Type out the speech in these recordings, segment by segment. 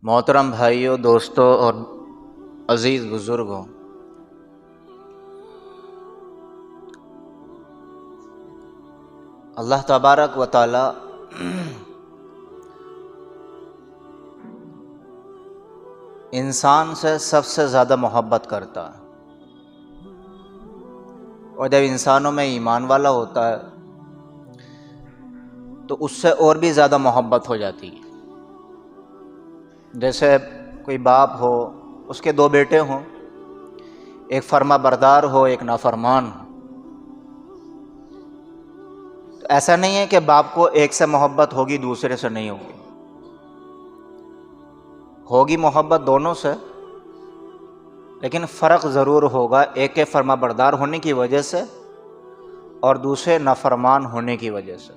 محترم بھائیوں، دوستوں اور عزیز بزرگوں، اللہ تبارک و تعالی انسان سے سب سے زیادہ محبت کرتا ہے، اور جب انسانوں میں ایمان والا ہوتا ہے تو اس سے اور بھی زیادہ محبت ہو جاتی ہے۔ جیسے کوئی باپ ہو، اس کے دو بیٹے ہوں، ایک فرما بردار ہو، ایک نافرمان ہو، تو ایسا نہیں ہے کہ باپ کو ایک سے محبت ہوگی دوسرے سے نہیں ہوگی محبت دونوں سے، لیکن فرق ضرور ہوگا، ایک کے فرما بردار ہونے کی وجہ سے اور دوسرے نافرمان ہونے کی وجہ سے۔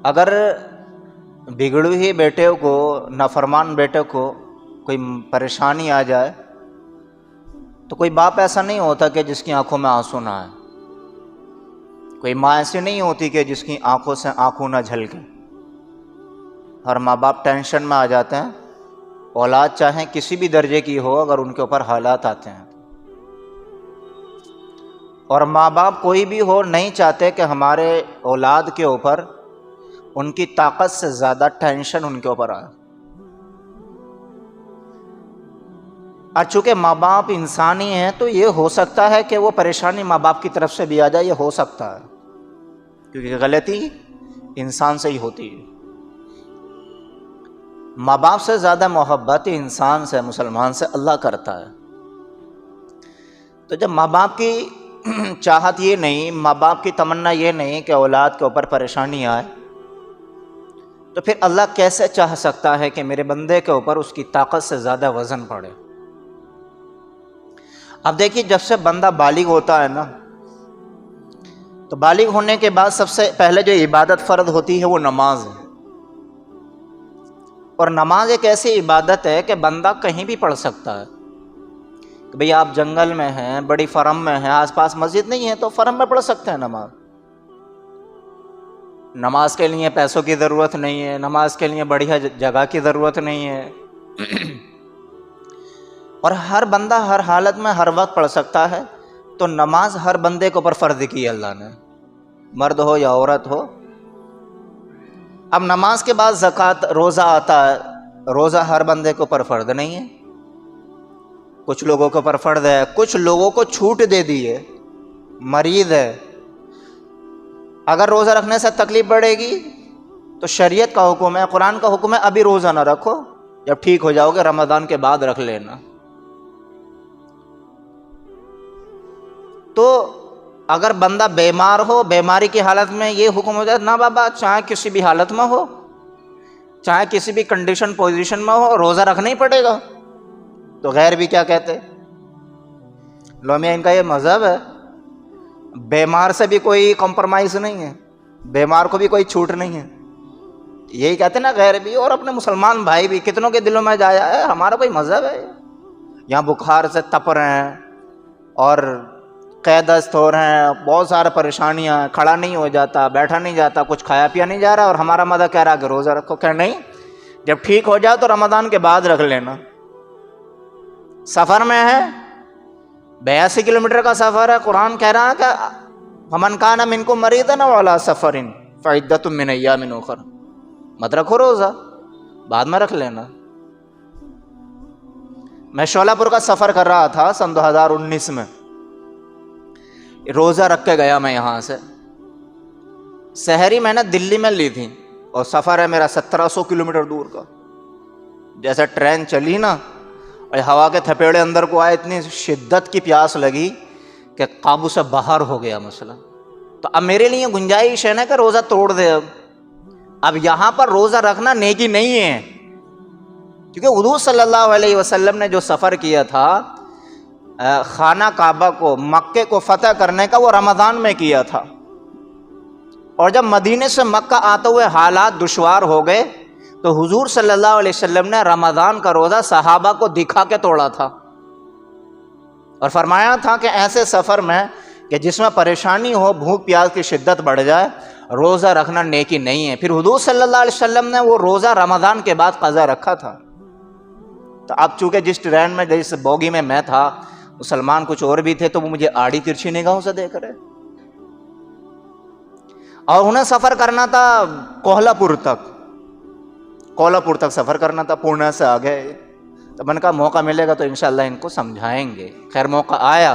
اگر بگڑے ہوئے بیٹے کو، نافرمان بیٹے کو کوئی پریشانی آ جائے تو کوئی باپ ایسا نہیں ہوتا کہ جس کی آنکھوں میں آنسو نہ آئے، کوئی ماں ایسی نہیں ہوتی کہ جس کی آنکھوں سے آنکھوں نہ جھلکے۔ ہر ماں باپ ٹینشن میں آ جاتے ہیں، اولاد چاہے کسی بھی درجے کی ہو، اگر ان کے اوپر حالات آتے ہیں، اور ماں باپ کوئی بھی ہو نہیں چاہتے کہ ہمارے اولاد کے اوپر ان کی طاقت سے زیادہ ٹینشن ان کے اوپر آئے۔ اور چونکہ ماں باپ انسانی ہیں تو یہ ہو سکتا ہے کہ وہ پریشانی ماں باپ کی طرف سے بھی آ جائے، یہ ہو سکتا ہے، کیونکہ غلطی انسان سے ہی ہوتی ہے۔ ماں باپ سے زیادہ محبت انسان سے، مسلمان سے اللہ کرتا ہے۔ تو جب ماں باپ کی چاہت یہ نہیں، ماں باپ کی تمنا یہ نہیں کہ اولاد کے اوپر پریشانی آئے، تو پھر اللہ کیسے چاہ سکتا ہے کہ میرے بندے کے اوپر اس کی طاقت سے زیادہ وزن پڑے؟ اب دیکھیے، جب سے بندہ بالغ ہوتا ہے نا، تو بالغ ہونے کے بعد سب سے پہلے جو عبادت فرض ہوتی ہے وہ نماز ہے۔ اور نماز ایک ایسی عبادت ہے کہ بندہ کہیں بھی پڑھ سکتا ہے کہ بھئی آپ جنگل میں ہیں، بڑی فرم میں ہیں، آس پاس مسجد نہیں ہے تو فرم میں پڑھ سکتے ہیں نماز۔ نماز کے لیے پیسوں کی ضرورت نہیں ہے، نماز کے لیے بڑھیا جگہ کی ضرورت نہیں ہے، اور ہر بندہ ہر حالت میں ہر وقت پڑھ سکتا ہے۔ تو نماز ہر بندے کے اوپر فرض کی اللہ نے، مرد ہو یا عورت ہو۔ اب نماز کے بعد زکوٰۃ، روزہ آتا ہے، روزہ ہر بندے کے اوپر فرض نہیں ہے، کچھ لوگوں کے اوپر فرض ہے، کچھ لوگوں کو چھوٹ دے دی ہے، مریض ہے، اگر روزہ رکھنے سے تکلیف بڑھے گی تو شریعت کا حکم ہے، قرآن کا حکم ہے ابھی روزہ نہ رکھو، جب ٹھیک ہو جاؤ گے رمضان کے بعد رکھ لینا۔ تو اگر بندہ بیمار ہو، بیماری کی حالت میں یہ حکم ہو جائے نہ بابا، چاہے کسی بھی حالت میں ہو، چاہے کسی بھی کنڈیشن پوزیشن میں ہو، روزہ رکھنا ہی پڑے گا، تو غیر بھی کیا کہتے؟ لو میاں ان کا یہ مذہب ہے، بیمار سے بھی کوئی کمپرومائز نہیں ہے، بیمار کو بھی کوئی چھوٹ نہیں ہے، یہی کہتے ہیں نا غیر بھی، اور اپنے مسلمان بھائی بھی کتنوں کے دلوں میں جایا ہے ہمارا کوئی مذہب ہے۔ یہاں بخار سے تپ رہے ہیں اور قید دست ہو رہے ہیں، بہت سارے پریشانیاں، کھڑا نہیں ہو جاتا، بیٹھا نہیں جاتا، کچھ کھایا پیا نہیں جا رہا، اور ہمارا مذہب کہہ رہا کہ روزہ رکھو، کہ نہیں جب ٹھیک ہو جاؤ تو رمضان کے بعد رکھ لینا۔ سفر میں ہے، 82 کلومیٹر کا سفر ہے، قرآن کہہ رہا ہے کہ فمن کان منکم مریضا او علی سفر فعدۃ من ایام اخر، مت رکھو روزہ، بعد میں رکھ لینا۔ میں شولہ پور کا سفر کر رہا تھا سن 2019 میں، روزہ رکھ کے گیا میں یہاں سے، سحری میں نے دلی میں لی تھی، اور سفر ہے میرا 1700 کلومیٹر دور کا۔ جیسے ٹرین چلی نا اور ہوا کے تھپیڑے اندر کو آئے، اتنی شدت کی پیاس لگی کہ قابو سے باہر ہو گیا مسئلہ۔ تو اب میرے لیے گنجائش ہے نا کہ روزہ توڑ دے، اب یہاں پر روزہ رکھنا نیکی نہیں ہے، کیونکہ حضور صلی اللہ علیہ وسلم نے جو سفر کیا تھا خانہ کعبہ کو، مکے کو فتح کرنے کا، وہ رمضان میں کیا تھا، اور جب مدینے سے مکہ آتے ہوئے حالات دشوار ہو گئے تو حضور صلی اللہ علیہ وسلم نے رمضان کا روزہ صحابہ کو دکھا کے توڑا تھا، اور فرمایا تھا کہ ایسے سفر میں کہ جس میں پریشانی ہو، بھوک پیاس کی شدت بڑھ جائے، روزہ رکھنا نیکی نہیں ہے. پھر حضور صلی اللہ علیہ وسلم نے وہ روزہ رمضان کے بعد قضا رکھا تھا. تو اب چونکہ جس ٹرین میں جس بوگی میں تھا مسلمان کچھ اور بھی تھے تو وہ مجھے آڑی ترچھی نگاہوں سے دیکھ رہے, اور انہیں سفر کرنا تھا کولہاپور تک سفر کرنا تھا, پورنیہ سے آگے. تو میں نے کہا موقع ملے گا تو انشاءاللہ ان کو سمجھائیں گے. خیر موقع آیا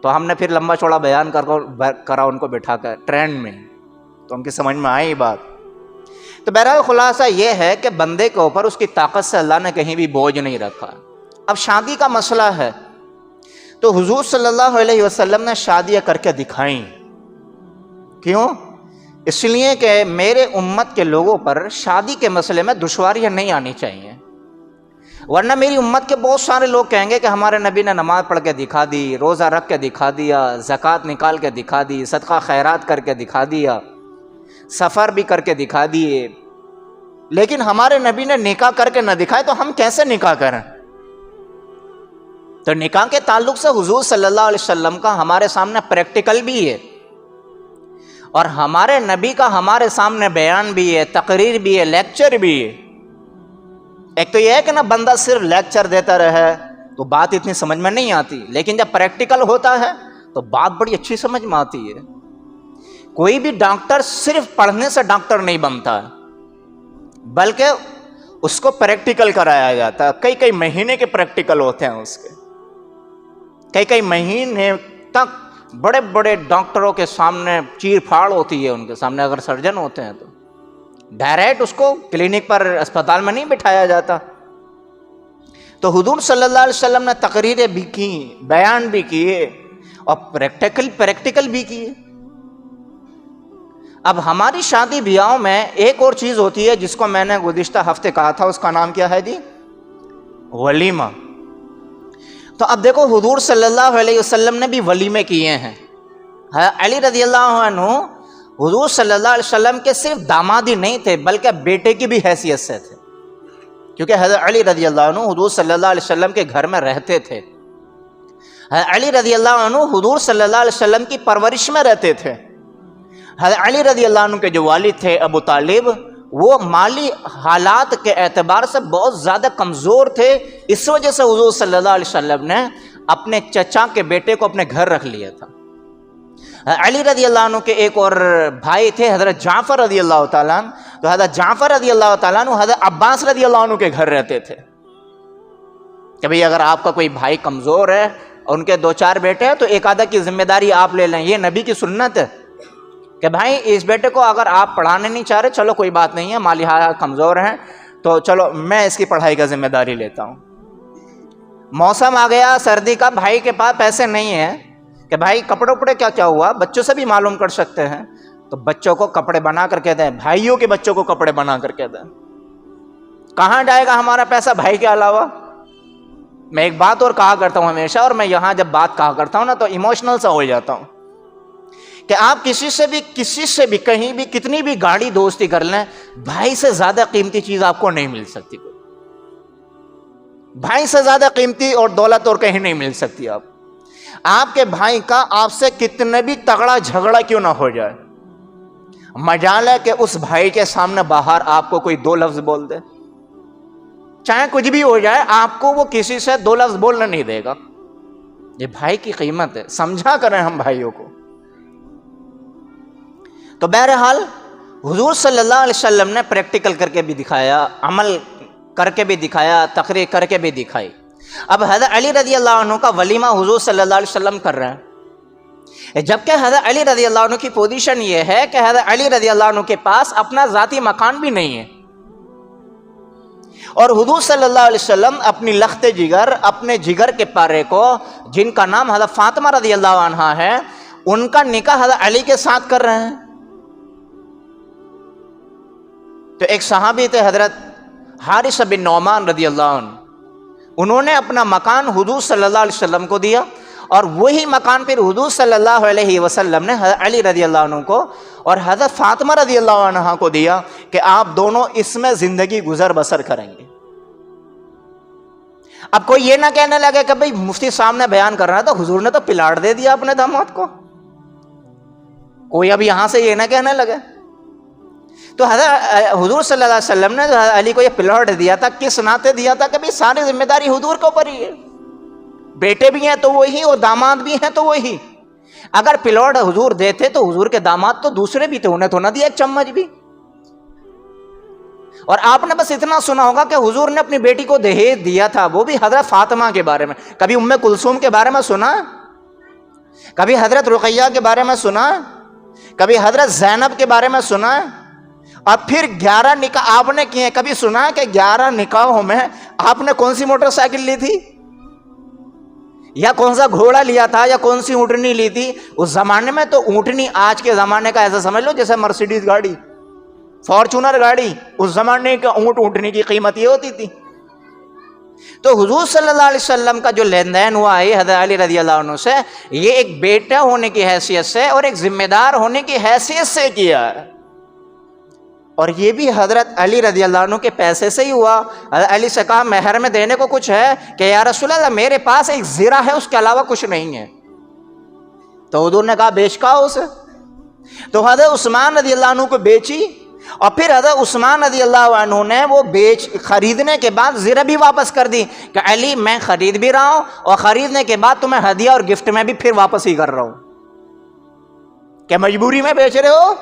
تو ہم نے پھر لمبا چوڑا بیان کرا ان کو بٹھا کر ٹرین میں, تو ان کی سمجھ میں آئی بات. تو بہرحال خلاصہ یہ ہے کہ بندے کے اوپر اس کی طاقت سے اللہ نے کہیں بھی بوجھ نہیں رکھا. اب شادی کا مسئلہ ہے تو حضور صلی اللہ علیہ وسلم نے شادیاں کر کے دکھائیں. کیوں؟ اس لیے کہ میرے امت کے لوگوں پر شادی کے مسئلے میں دشواریاں نہیں آنی چاہیے, ورنہ میری امت کے بہت سارے لوگ کہیں گے کہ ہمارے نبی نے نماز پڑھ کے دکھا دی, روزہ رکھ کے دکھا دیا, زکوٰۃ نکال کے دکھا دی, صدقہ خیرات کر کے دکھا دیا, سفر بھی کر کے دکھا دیے, لیکن ہمارے نبی نے نکاح کر کے نہ دکھائے تو ہم کیسے نکاح کریں؟ تو نکاح کے تعلق سے حضور صلی اللہ علیہ وسلم کا ہمارے سامنے پریکٹیکل بھی ہے, اور ہمارے نبی کا ہمارے سامنے بیان بھی ہے, تقریر بھی ہے, لیکچر بھی ہے. ایک تو یہ ہے کہ نا بندہ صرف لیکچر دیتا رہے تو بات اتنی سمجھ میں نہیں آتی, لیکن جب پریکٹیکل ہوتا ہے تو بات بڑی اچھی سمجھ میں آتی ہے. کوئی بھی ڈاکٹر صرف پڑھنے سے ڈاکٹر نہیں بنتا ہے, بلکہ اس کو پریکٹیکل کرایا جاتا ہے. کئی مہینے کے پریکٹیکل ہوتے ہیں اس کے, کئی مہینے تک بڑے بڑے ڈاکٹروں کے سامنے چیر پھاڑ ہوتی ہے ان کے سامنے. اگر سرجن ہوتے ہیں تو ڈائریکٹ اس کو کلینک پر اسپتال میں نہیں بٹھایا جاتا. تو حضور صلی اللہ علیہ وسلم نے تقریریں بھی کی, بیان بھی کیے, اور پریکٹیکل بھی کیے. اب ہماری شادی بیاہوں میں ایک اور چیز ہوتی ہے جس کو میں نے گزشتہ ہفتے کہا تھا, اس کا نام کیا ہے جی؟ ولیمہ. تو اب دیکھو حضور صلی اللہ علیہ وسلم نے بھی ولیمے کیے ہیں. علی رضی اللہ عنہ حضور صلی اللہ علیہ وسلم کے صرف داماد ہی نہیں تھے بلکہ بیٹے کی بھی حیثیت سے تھے, کیونکہ حضرت علی رضی اللہ عنہ حضور صلی اللہ علیہ وسلم کے گھر میں رہتے تھے. علی رضی اللہ عنہ حضور صلی اللہ علیہ وسلم کی پرورش میں رہتے تھے. حضرت علی رضی اللہ عنہ کے جو والد تھے ابو طالب, وہ مالی حالات کے اعتبار سے بہت زیادہ کمزور تھے. اس وجہ سے حضور صلی اللہ علیہ وسلم نے اپنے چچا کے بیٹے کو اپنے گھر رکھ لیا تھا. علی رضی اللہ عنہ کے ایک اور بھائی تھے حضرت جعفر رضی اللہ تعالیٰ عنہ, تو حضرت جعفر رضی اللہ تعالیٰ عنہ حضرت عباس رضی اللہ عنہ کے گھر رہتے تھے. کہ بھئی اگر آپ کا کوئی بھائی کمزور ہے اور ان کے 2-4 بیٹے ہیں تو ایک آدھا کی ذمہ داری آپ لے لیں. یہ نبی کی سنت ہے کہ بھائی اس بیٹے کو اگر آپ پڑھانے نہیں چاہ رہے, چلو کوئی بات نہیں ہے, مالی حالات کمزور ہیں تو چلو میں اس کی پڑھائی کا ذمہ داری لیتا ہوں. موسم آ گیا سردی کا, بھائی کے پاس پیسے نہیں ہیں کہ بھائی کپڑے وپڑے کیا ہوا, بچوں سے بھی معلوم کر سکتے ہیں, تو بچوں کو کپڑے بنا کر کے دیں, بھائیوں کے بچوں کو کپڑے بنا کر کے دیں. کہاں جائے گا ہمارا پیسہ بھائی کے علاوہ؟ میں ایک بات اور کہا کرتا ہوں ہمیشہ, اور میں یہاں جب بات کہا کرتا ہوں نا تو ایموشنل سا ہو جاتا ہوں, کہ آپ کسی سے بھی کہیں بھی کتنی بھی گاڑی دوستی کر لیں, بھائی سے زیادہ قیمتی چیز آپ کو نہیں مل سکتی. بھائی سے زیادہ قیمتی اور دولت اور کہیں نہیں مل سکتی. آپ کے بھائی کا آپ سے کتنے بھی تگڑا جھگڑا کیوں نہ ہو جائے, مجال ہے کہ اس بھائی کے سامنے باہر آپ کو کوئی 2 لفظ بول دے, چاہے کچھ بھی ہو جائے, آپ کو وہ کسی سے 2 لفظ بولنا نہیں دے گا. یہ بھائی کی قیمت ہے, سمجھا کریں ہم بھائیوں کو. تو بہرحال حضور صلی اللہ علیہ وسلم نے پریکٹیکل کر کے بھی دکھایا, عمل کر کے بھی دکھایا, تقریر کر کے بھی دکھائی. اب حضرت علی رضی اللہ عنہ کا ولیمہ حضور صلی اللہ علیہ وسلم کر رہے ہیں, جبکہ حضرت علی رضی اللہ عنہ کی پوزیشن یہ ہے کہ حضرت علی رضی اللہ عنہ کے پاس اپنا ذاتی مکان بھی نہیں ہے, اور حضور صلی اللہ علیہ وسلم اپنی لخت جگر, اپنے جگر کے پارے کو, جن کا نام حضرت فاطمہ رضی اللہ عنہا ہے, ان کا نکاح حضرت علی کے ساتھ کر رہے ہیں. تو ایک صحابی تھے حضرت حارث بن نعمان رضی اللہ عنہ, انہوں نے اپنا مکان حضور صلی اللہ علیہ وسلم کو دیا, اور وہی مکان پھر حضور صلی اللہ علیہ وسلم نے حضرت علی رضی اللہ عنہ کو اور حضرت فاطمہ رضی اللہ عنہا کو دیا کہ آپ دونوں اس میں زندگی گزر بسر کریں گے. اب کوئی یہ نہ کہنے لگے کہ بھئی مفتی صاحب نے بیان کر رہا تھا, حضور نے تو پلاٹ دے دیا اپنے داماد کو. کوئی اب یہاں سے یہ نہ کہنے لگے. تو حضرت حضور صلی اللہ علیہ وسلم نے حضرت علی کو یہ پلاٹ دیا تھا، کس ناطے دیا تھا کہ ساری ذمہ داری حضور کے اوپر ہی ہے. بیٹے بھی ہیں تو وہی اور داماد بھی ہیں تو وہی. اگر پلاٹ حضور دیتے تو حضور کے داماد تو دوسرے بھی تھے، انہیں تو نہ دیا ایک چمچ بھی. اور آپ نے بس اتنا سنا ہوگا کہ حضور نے اپنی بیٹی کو دہیج دیا تھا، وہ بھی حضرت فاطمہ کے بارے میں. کبھی ام کلثوم کے بارے میں سنا؟ کبھی حضرت رقیہ کے بارے میں سنا؟ کبھی حضرت زینب کے بارے میں سنا؟ اور پھر 11 نکاح آپ نے کیے. کبھی سنا کہ 11 نکاحوں میں آپ نے کون سی موٹر سائیکل لی تھی، یا کون سا گھوڑا لیا تھا، یا کون سی اونٹنی لی تھی؟ اس زمانے میں تو اونٹنی آج کے زمانے کا ایسا سمجھ لو جیسے مرسیڈیز گاڑی، فارچونر گاڑی. اس زمانے کا اونٹنی کی قیمت یہ ہوتی تھی. تو حضور صلی اللہ علیہ وسلم کا جو لین دین ہوا ہے حضرت علی رضی اللہ عنہ سے، یہ ایک بیٹا ہونے کی حیثیت سے اور ایک ذمہ دار ہونے کی حیثیت سے کیا ہے. اور یہ بھی حضرت علی رضی اللہ عنہ کے پیسے سے ہی ہوا. حضرت علی سے کہا مہر میں دینے کو کچھ ہے کہ یا رسول اللہ میرے پاس ایک زرہ ہے، اس کے علاوہ کچھ نہیں ہے. تو حضور نے کہا بیچ کا اسے. تو حضرت عثمان رضی اللہ عنہ کو بیچی، اور پھر حضرت عثمان رضی اللہ عنہ نے وہ خریدنے کے بعد زرہ بھی واپس کر دی کہ علی میں خرید بھی رہا ہوں اور خریدنے کے بعد تمہیں ہدیہ اور گفٹ میں بھی پھر واپس ہی کر رہا ہوں. کہ مجبوری میں بیچ رہے ہو؟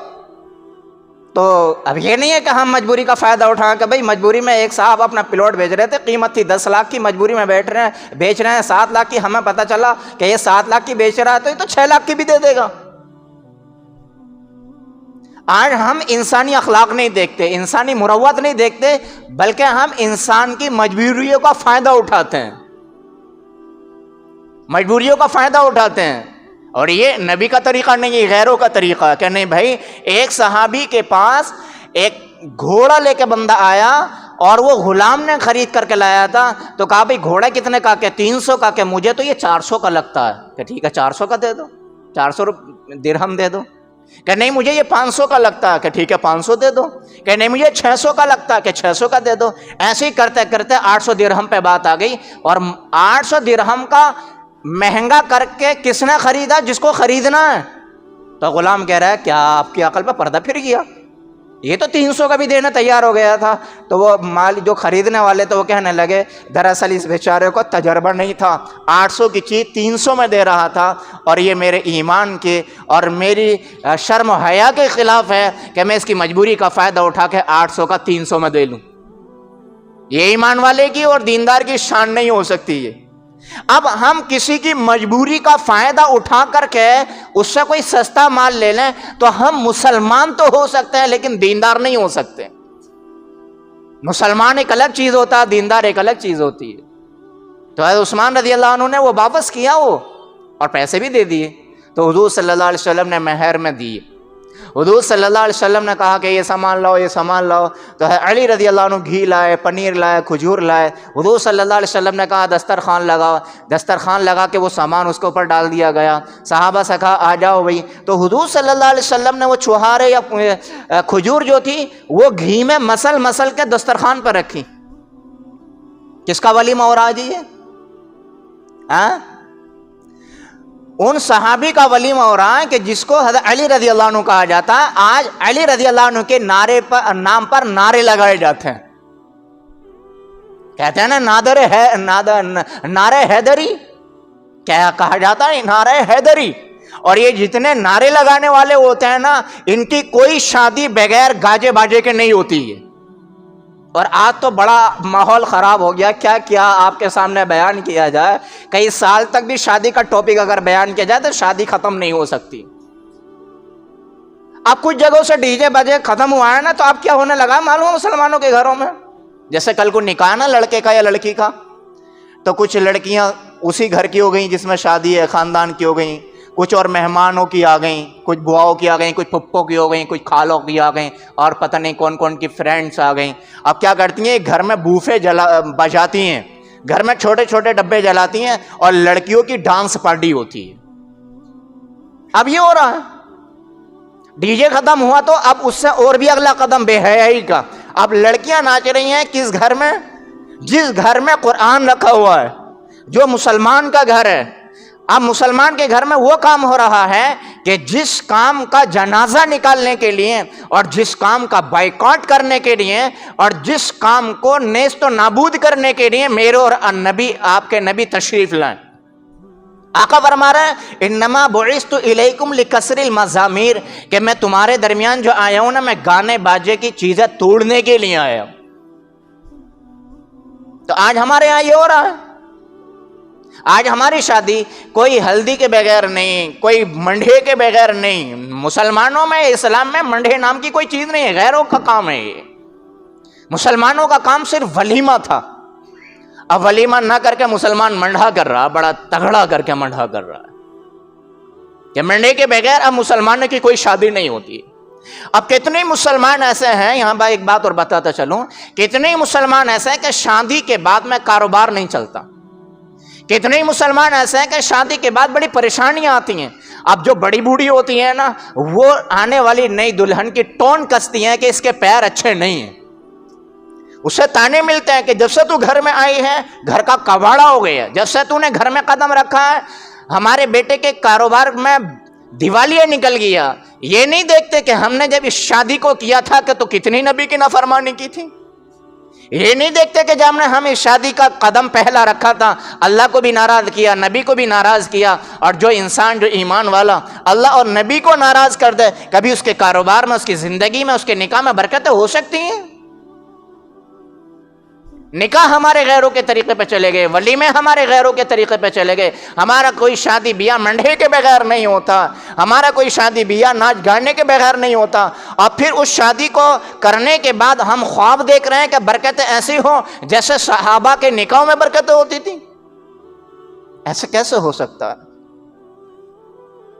تو اب یہ نہیں ہے کہ ہم مجبوری کا فائدہ اٹھائیں کہ بھئی مجبوری میں ایک صاحب اپنا پلاٹ بیچ رہے تھے، قیمت تھی 10 لاکھ کی، مجبوری میں بیچ رہے ہیں 7 لاکھ کی. ہمیں پتہ چلا کہ یہ 7 لاکھ کی بیچ رہا ہے تو یہ تو 6 لاکھ کی بھی دے دے گا. آج ہم انسانی اخلاق نہیں دیکھتے، انسانی مروت نہیں دیکھتے، بلکہ ہم انسان کی مجبوریوں کا فائدہ اٹھاتے ہیں، مجبوریوں کا فائدہ اٹھاتے ہیں. اور یہ نبی کا طریقہ نہیں، یہ غیروں کا طریقہ ہے کہ نہیں بھائی. ایک صحابی کے پاس ایک گھوڑا لے کے بندہ آیا اور وہ غلام نے خرید کر کے لایا تھا. تو کہا بھائی گھوڑا کتنے کا؟ کہ 300 کا. کہ مجھے تو یہ 400 کا لگتا ہے. کہ ٹھیک ہے 400 کا دے دو، 400 درہم دے دو. کہ نہیں مجھے یہ 500 کا لگتا ہے. کہ ٹھیک ہے 500 دے دو. کہ نہیں مجھے 600 کا لگتا ہے. کہ 600 کا دے دو. ایسے ہی کرتے کرتے 800 درہم پہ بات آ گئی. اور 800 درہم کا مہنگا کر کے کس نے خریدا؟ جس کو خریدنا ہے. تو غلام کہہ رہا ہے کیا آپ کی عقل پہ پردہ پھر گیا؟ یہ تو 300 کا بھی دینے تیار ہو گیا تھا. تو وہ مال جو خریدنے والے تو وہ کہنے لگے دراصل اس بیچارے کو تجربہ نہیں تھا، 800 کی چیز 300 میں دے رہا تھا، اور یہ میرے ایمان کے اور میری شرم و حیا کے خلاف ہے کہ میں اس کی مجبوری کا فائدہ اٹھا کے 800 کا 300 میں دے لوں. یہ ایمان والے کی اور دیندار کی شان نہیں ہو سکتی. یہ اب ہم کسی کی مجبوری کا فائدہ اٹھا کر کے اس سے کوئی سستا مال لے لیں تو ہم مسلمان تو ہو سکتے ہیں لیکن دیندار نہیں ہو سکتے. مسلمان ایک الگ چیز ہوتا ہے، دیندار ایک الگ چیز ہوتی ہے. تو حضرت عثمان رضی اللہ عنہ نے وہ واپس کیا وہ اور پیسے بھی دے دیے. تو حضور صلی اللہ علیہ وسلم نے مہر میں دیے. حضور صلی اللہ علیہ وسلم نے کہا کہ یہ سامان لاؤ، یہ سامان لاؤ. تو علی رضی اللہ عنہ گھی لائے، پنیر لائے، کھجور لائے. حضور صلی اللہ علیہ وسلم نے کہا دسترخوان لگاؤ. دسترخوان لگا کے وہ سامان اس کے اوپر ڈال دیا گیا. صحابہ سے کہا آ جاؤ بھائی. تو حضور صلی اللہ علیہ وسلم نے وہ چھہارے یا کھجور جو تھی وہ گھی میں مسل کے دسترخوان پر رکھی. کس کا ولیمہ ہو رہا جی یہ؟ ان صحابی کا ولیمہ ہو رہا ہے کہ جس کو حضرت علی رضی اللہ عنہ کہا جاتا ہے. آج علی رضی اللہ عنہ کے نام پر نعرے لگائے جاتے ہیں. کہتے ہیں نا نعرے حیدری، کیا کہا جاتا ہے؟ نعرے حیدری. اور یہ جتنے نعرے لگانے والے ہوتے ہیں نا، ان کی کوئی شادی بغیر گاجے باجے کے نہیں ہوتی ہے. اور آج تو بڑا ماحول خراب ہو گیا. کیا آپ کے سامنے بیان کیا جائے؟ کئی سال تک بھی شادی کا ٹاپک اگر بیان کیا جائے تو شادی ختم نہیں ہو سکتی. اب کچھ جگہوں سے ڈی جے بجے ختم ہوا ہے نا، تو اب کیا ہونے لگا معلوم ہے مسلمانوں کے گھروں میں؟ جیسے کل کو نکاح نا لڑکے کا یا لڑکی کا، تو کچھ لڑکیاں اسی گھر کی ہو گئیں جس میں شادی ہے، خاندان کی ہو گئیں. کچھ اور مہمانوں کی آ گئیں، کچھ بواؤں کی آ گئیں، کچھ پھپھوں کی ہو گئیں، کچھ خالوں کی آ گئیں، اور پتہ نہیں کون کون کی فرینڈس آ گئیں. اب کیا کرتی ہیں؟ گھر میں بوفے بجاتی ہیں، گھر میں چھوٹے چھوٹے ڈبے جلاتی ہیں، اور لڑکیوں کی ڈانس پارٹی ہوتی ہے. اب یہ ہو رہا ہے. ڈی جے ختم ہوا تو اب اس سے اور بھی اگلا قدم بے حیائی کا. اب لڑکیاں ناچ رہی ہیں کس گھر میں؟ جس گھر میں قرآن رکھا ہوا ہے، جو مسلمان کا گھر ہے. اب مسلمان کے گھر میں وہ کام ہو رہا ہے کہ جس کام کا جنازہ نکالنے کے لیے اور جس کام کا بائیکاٹ کرنے کے لیے اور جس کام کو نیست و نابود کرنے کے لیے میرے اور نبی آپ کے نبی تشریف لائیں. آقا فرما رہے ہیں انما بعثت الیکم لکسر المزامیر کہ میں تمہارے درمیان جو آیا ہوں نا میں گانے باجے کی چیزیں توڑنے کے لیے آیا ہوں. تو آج ہمارے یہاں یہ ہو رہا ہے. آج ہماری شادی کوئی ہلدی کے بغیر نہیں, کوئی منڈھے کے بغیر نہیں. مسلمانوں میں اسلام میں منڈھے نام کی کوئی چیز نہیں ہے, غیروں کا کام ہے یہ. مسلمانوں کا کام صرف ولیمہ تھا. اب ولیمہ نہ کر کے مسلمان منڈھا کر رہا, بڑا تگڑا کر کے منڈھا کر رہا ہے کہ منڈھے کے بغیر اب مسلمانوں کی کوئی شادی نہیں ہوتی. اب کتنے مسلمان ایسے ہیں, یہاں بھائی ایک بات اور بتاتا چلوں, کتنے مسلمان ایسے ہیں کہ شادی کے بعد میں کاروبار نہیں چلتا. کتنے مسلمان ایسے ہیں کہ شادی کے بعد بڑی پریشانیاں آتی ہیں. اب جو بڑی بوڑھی ہوتی ہیں نا, وہ آنے والی نئی دلہن کی ٹون کستی ہیں کہ اس کے پیر اچھے نہیں ہیں. اسے تانے ملتے ہیں کہ جب سے تو گھر میں آئی ہے گھر کا کباڑا ہو گیا, جب سے تو نے گھر میں قدم رکھا ہے ہمارے بیٹے کے کاروبار میں دیوالیہ نکل گیا. یہ نہیں دیکھتے کہ ہم نے جب اس شادی کو کیا تھا کہ تو کتنی نبی کی نافرمانی کی تھی. یہ نہیں دیکھتے کہ جب ہم اس شادی کا قدم پہلا رکھا تھا اللہ کو بھی ناراض کیا, نبی کو بھی ناراض کیا. اور جو انسان جو ایمان والا اللہ اور نبی کو ناراض کر دے, کبھی اس کے کاروبار میں, اس کی زندگی میں, اس کے نکاح میں برکتیں ہو سکتی ہیں. نکاح ہمارے غیروں کے طریقے پہ چلے گئے, ولیمے ہمارے غیروں کے طریقے پہ چلے گئے. ہمارا کوئی شادی بیاہ منڈھے کے بغیر نہیں ہوتا, ہمارا کوئی شادی بیاہ ناچ گانے کے بغیر نہیں ہوتا. اور پھر اس شادی کو کرنے کے بعد ہم خواب دیکھ رہے ہیں کہ برکتیں ایسی ہوں جیسے صحابہ کے نکاحوں میں برکتیں ہوتی تھی. ایسے کیسے ہو سکتا ہے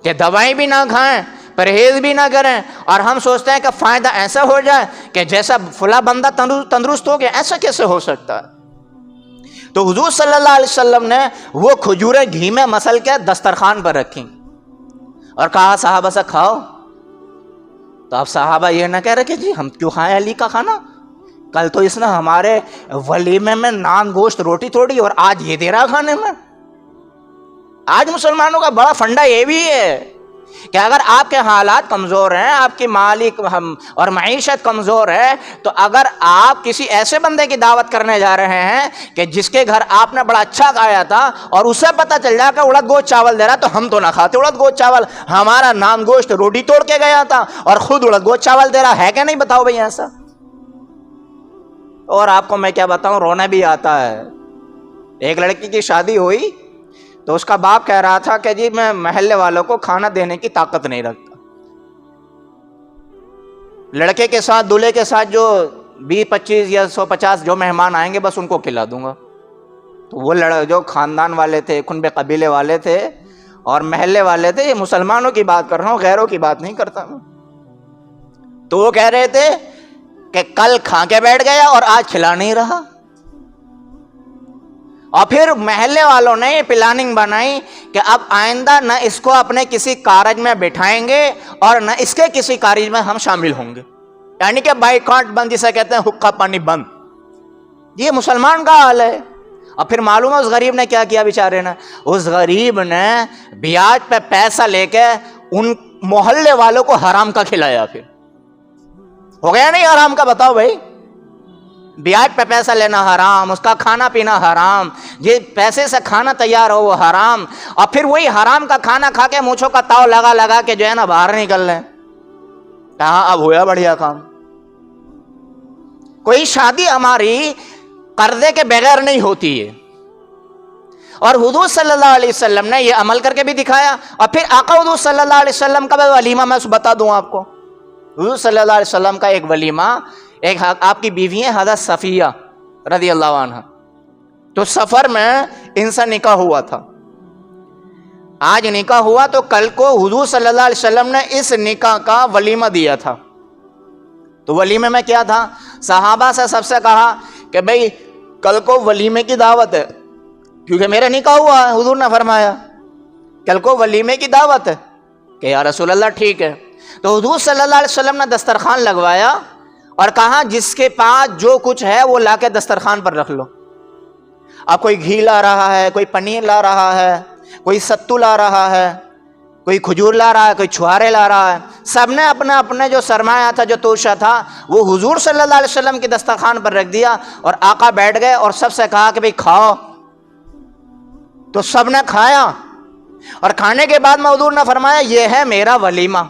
کہ دوائیں بھی نہ کھائیں, پرہیز بھی نہ کریں, اور ہم سوچتے ہیں کہ فائدہ ایسا ہو جائے کہ جیسا فلاں بندہ تندرست ہو گیا. ایسا کیسے ہو سکتا ہے؟ تو حضور صلی اللہ علیہ وسلم نے وہ کھجوریں گھی میں مسل کے دسترخوان پر رکھی اور کہا صحابہ سے کھاؤ. تو اب صحابہ یہ نہ کہہ رہے کہ جی ہم کیوں کھائیں علی کا کھانا, کل تو اس نے ہمارے ولیمے میں نان گوشت روٹی توڑی اور آج یہ دے رہا کھانے میں. آج مسلمانوں کا بڑا فنڈا یہ بھی ہے کہ اگر آپ کے حالات کمزور ہیں, آپ کی مالی اور معیشت کمزور ہے, تو اگر آپ کسی ایسے بندے کی دعوت کرنے جا رہے ہیں کہ جس کے گھر آپ نے بڑا اچھا کھایا تھا اور اسے پتہ چل جائے کہ اڑد گوشت چاول دے رہا, تو ہم تو نہ کھاتے اڑد گوشت چاول, ہمارا نان گوشت روٹی توڑ کے گیا تھا اور خود اڑد گوشت چاول دے رہا ہے کہ نہیں, بتاؤ بھائی ایسا. اور آپ کو میں کیا بتاؤں, رونا بھی آتا ہے. ایک لڑکی کی شادی ہوئی تو اس کا باپ کہہ رہا تھا کہ جی میں محلے والوں کو کھانا دینے کی طاقت نہیں رکھتا. لڑکے کے ساتھ دولہے کے ساتھ جو 20-25 یا 150 جو مہمان آئیں گے بس ان کو کھلا دوں گا. تو وہ جو خاندان والے تھے, کنبے قبیلے والے تھے اور محلے والے تھے, یہ مسلمانوں کی بات کر رہا ہوں, غیروں کی بات نہیں کرتا میں. تو وہ کہہ رہے تھے کہ کل کھا کے بیٹھ گیا اور آج کھلا نہیں رہا. اور پھر محلے والوں نے یہ پلاننگ بنائی کہ اب آئندہ نہ اس کو اپنے کسی کارج میں بٹھائیں گے اور نہ اس کے کسی کارج میں ہم شامل ہوں گے. یعنی کہ بائیکاٹ بند, جسے کہتے ہیں حقہ پانی بند. یہ مسلمان کا حال ہے. اور پھر معلوم ہے اس غریب نے کیا کیا بیچارے نے, اس غریب نے بیاج پہ پیسہ لے کے ان محلے والوں کو حرام کا کھلایا. پھر ہو گیا نہیں حرام کا, بتاؤ بھائی. بیاج پہ پیسہ لینا حرام, اس کا کھانا پینا حرام, یہ پیسے سے کھانا تیار ہو وہ حرام, اور پھر وہی حرام کا کھانا کھا کے مونچھوں کا تاؤ لگا لگا کے جو ہے نا باہر نکل رہے. کہاں اب ہوا بڑھیا کام. کوئی شادی ہماری قرضے کے بغیر نہیں ہوتی ہے, اور حضور صلی اللہ علیہ وسلم نے یہ عمل کر کے بھی دکھایا. اور پھر آقا حضور صلی اللہ علیہ وسلم کا ولیمہ میں بتا دوں آپ کو. حضور صلی اللہ علیہ وسلم کا ایک ولیمہ, ایک آپ کی بیوی ہے حضرت صفیہ رضی اللہ عنہ, تو سفر میں ان سے نکاح ہوا تھا. آج نکاح ہوا تو کل کو حضور صلی اللہ علیہ وسلم نے اس نکاح کا ولیمہ دیا تھا. تو ولیمے میں کیا تھا, صحابہ سے سب سے کہا کہ بھئی کل کو ولیمے کی دعوت ہے, کیونکہ میرا نکاح ہوا ہے. حضور نے فرمایا کل کو ولیمے کی دعوت ہے کہ یا رسول اللہ ٹھیک ہے. تو حضور صلی اللہ علیہ وسلم نے دسترخوان لگوایا اور کہا جس کے پاس جو کچھ ہے وہ لا کے دسترخوان پر رکھ لو. اب کوئی گھی لا رہا ہے, کوئی پنیر لا رہا ہے, کوئی ستو لا رہا ہے، کوئی کھجور لا رہا ہے، کوئی چھوارے لا رہا ہے. سب نے اپنا اپنے جو سرمایہ تھا، جو توشہ تھا، وہ حضور صلی اللہ علیہ وسلم کی دسترخوان پر رکھ دیا اور آقا بیٹھ گئے اور سب سے کہا کہ بھئی کھاؤ. تو سب نے کھایا اور کھانے کے بعد میں حضور نے فرمایا یہ ہے میرا ولیمہ.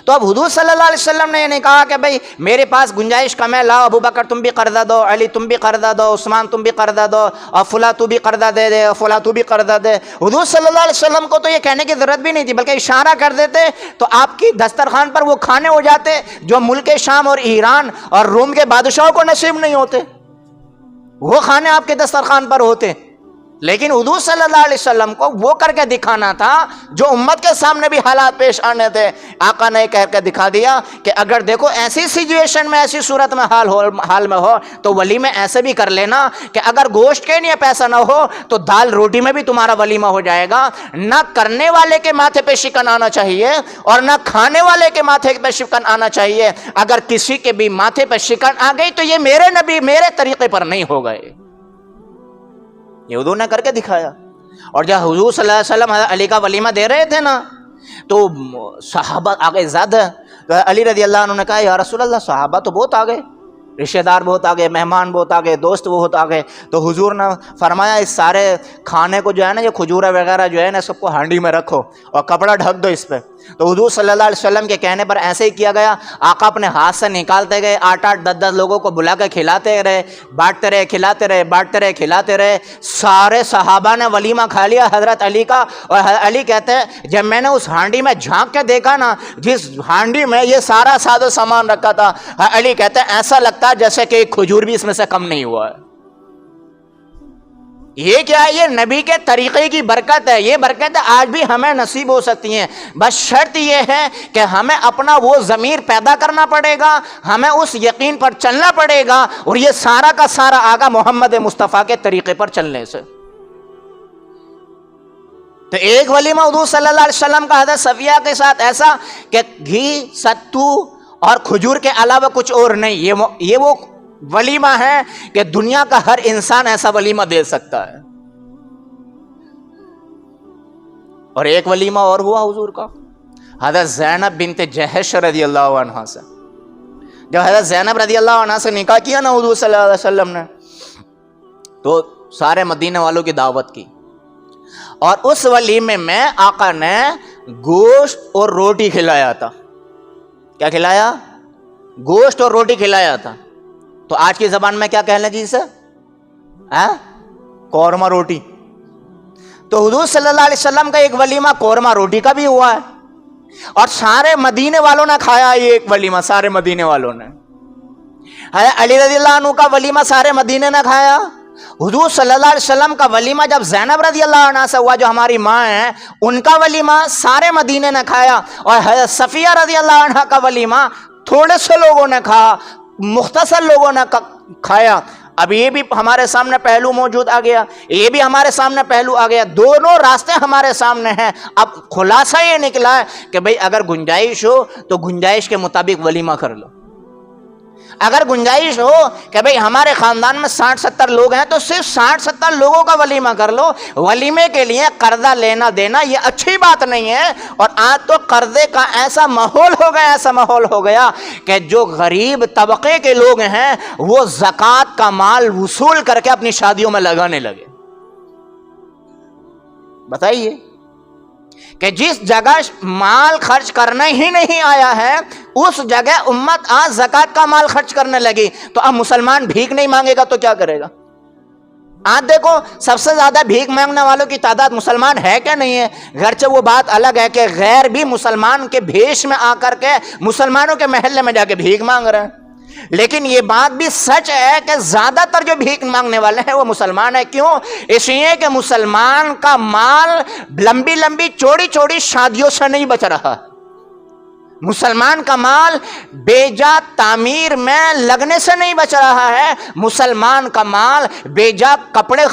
تو اب حضور صلی اللہ علیہ وسلم نے یہ نہیں کہا کہ بھئی میرے پاس گنجائش کم ہے، لاؤ ابو بکر تم بھی قرضہ دو، علی تم بھی قرضہ دو، عثمان تم بھی قرضہ دو، اور فلاں تو بھی قرضہ دے دے، اور فلاں تو بھی قرضہ دے. حضور صلی اللہ علیہ وسلم کو تو یہ کہنے کی ضرورت بھی نہیں تھی، بلکہ اشارہ کر دیتے تو آپ کی دسترخوان پر وہ کھانے ہو جاتے جو ملک شام اور ایران اور روم کے بادشاہوں کو نصیب نہیں ہوتے. وہ کھانے آپ کے دسترخوان پر ہوتے. لیکن حضور صلی اللہ علیہ وسلم کو وہ کر کے دکھانا تھا جو امت کے سامنے بھی حالات پیش آنے تھے. آقا نے کہہ کے دکھا دیا کہ اگر دیکھو ایسی سچویشن میں، ایسی صورت میں حال میں ہو تو ولیمے ایسے بھی کر لینا کہ اگر گوشت کے لیے پیسہ نہ ہو تو دال روٹی میں بھی تمہارا ولیمہ ہو جائے گا. نہ کرنے والے کے ماتھے پہ شکن آنا چاہیے اور نہ کھانے والے کے ماتھے پہ شکن آنا چاہیے. اگر کسی کے بھی ماتھے پہ شکن آ گئی تو یہ میرے نبی میرے طریقے پر نہیں ہو گئے. یہ حضور نے کر کے دکھایا. اور جب حضور صلی اللہ علیہ وسلم حضرت علی کا ولیمہ دے رہے تھے نا تو صحابہ آگے زیادہ. علی رضی اللہ عنہ نے کہا یا رسول اللہ صحابہ تو بہت آگے، رشتہ دار بہت آگے، مہمان بہت آگے، دوست بہت آگے. تو حضور نے فرمایا اس سارے کھانے کو جو ہے نا، یہ کھجورہ وغیرہ جو ہے نا، سب کو ہانڈی میں رکھو اور کپڑا ڈھک دو اس پہ. تو حضور صلی اللہ علیہ وسلم کے کہنے پر ایسے ہی کیا گیا. آقا اپنے ہاتھ سے نکالتے گئے، 8-8 10-10 لوگوں کو بلا کے کھلاتے رہے، بانٹتے رہے، کھلاتے رہے، بانٹتے رہے، کھلاتے رہے. سارے صحابہ نے ولیمہ کھا لیا حضرت علی کا. اور حضرت علی کہتے ہیں جب میں نے اس ہانڈی میں جھانک کے دیکھا نا، جس ہانڈی میں یہ سارا ساز و سامان رکھا تھا، علی کہتے ہیں ایسا لگتا ہے جیسے کہ ایک کھجور بھی اس میں سے کم نہیں ہوا ہے. یہ کیا ہے؟ یہ نبی کے طریقے کی برکت ہے. یہ برکت آج بھی ہمیں نصیب ہو سکتی ہیں. بس شرط یہ ہے کہ ہمیں اپنا وہ ضمیر پیدا کرنا پڑے گا، ہمیں اس یقین پر چلنا پڑے گا، اور یہ سارا کا سارا آگا محمد مصطفیٰ کے طریقے پر چلنے سے. تو ایک ولیمہ حضور صلی اللہ علیہ وسلم کا حضرت صفیہ کے ساتھ ایسا کہ گھی، ستو اور کھجور کے علاوہ کچھ اور نہیں. یہ وہ ولیمہ ہے کہ دنیا کا ہر انسان ایسا ولیمہ دے سکتا ہے. اور ایک ولیمہ اور ہوا حضور کا حضرت زینب بنت جہش رضی اللہ عنہ سے. جب حضرت زینب رضی اللہ عنہ سے نکاح کیا نا حضور صلی اللہ علیہ وسلم نے، تو سارے مدینے والوں کی دعوت کی، اور اس ولیمے میں آقا نے گوشت اور روٹی کھلایا تھا. کیا کھلایا؟ گوشت اور روٹی کھلایا تھا. تو آج کی زبان میں کیا کہنے جی سے؟ قورمہ روٹی. تو حضور صلی اللہ علیہ وسلم کا ایک ولیمہ قورمہ روٹی کا بھی ہوا ہے، اور سارے مدینے والوں نے کھایا. یہ ایک ولیمہ سارے مدینے والوں نے. علی رضی اللہ عنہ کا ولیمہ سارے مدینے نے کھایا. حضور صلی اللہ علیہ وسلم کا ولیمہ جب زینب رضی اللہ عنہ سے ہوا، جو ہماری ماں ہیں، ان کا ولیمہ سارے مدینے نے کھایا. اور حضرت صفیہ رضی اللہ عنہ کا ولیمہ تھوڑے سے لوگوں نے کھا، مختصر لوگوں نے کھایا. اب یہ بھی ہمارے سامنے پہلو موجود آ گیا، یہ بھی ہمارے سامنے پہلو آ گیا. دونوں راستے ہمارے سامنے ہیں. اب خلاصہ یہ نکلا ہے کہ بھئی اگر گنجائش ہو تو گنجائش کے مطابق ولیمہ کر لو. اگر گنجائش ہو کہ بھئی ہمارے خاندان میں 60-70 لوگ ہیں تو صرف 60-70 لوگوں کا ولیمہ کر لو. ولیمے کے لیے قرضہ لینا دینا یہ اچھی بات نہیں ہے. اور آج تو قرضے کا ایسا ماحول ہو گیا کہ جو غریب طبقے کے لوگ ہیں وہ زکوٰۃ کا مال وصول کر کے اپنی شادیوں میں لگانے لگے. بتائیے کہ جس جگہ مال خرچ کرنا ہی نہیں آیا ہے اس جگہ امت آج زکوٰۃ کا مال خرچ کرنے لگی. تو اب مسلمان بھیک نہیں مانگے گا تو کیا کرے گا؟ آج دیکھو سب سے زیادہ بھیک مانگنے والوں کی تعداد مسلمان ہے کیا نہیں ہے؟ گرچہ وہ بات الگ ہے کہ غیر بھی مسلمان کے بھیش میں آ کر کے مسلمانوں کے محلے میں جا کے بھیک مانگ رہے ہیں. لیکن یہ بات بھی سچ ہے کہ زیادہ تر جو بھیک مانگنے والے ہیں وہ مسلمان ہیں. کیوں؟ اس لیے کہ مسلمان کا مال لمبی لمبی چوڑی چوڑی شادیوں سے نہیں بچ رہا. مسلمان کا مال بیجا تعمیر میں لگنے سے نہیں بچ رہا ہے، مسلمان کا مال بیجا کپڑے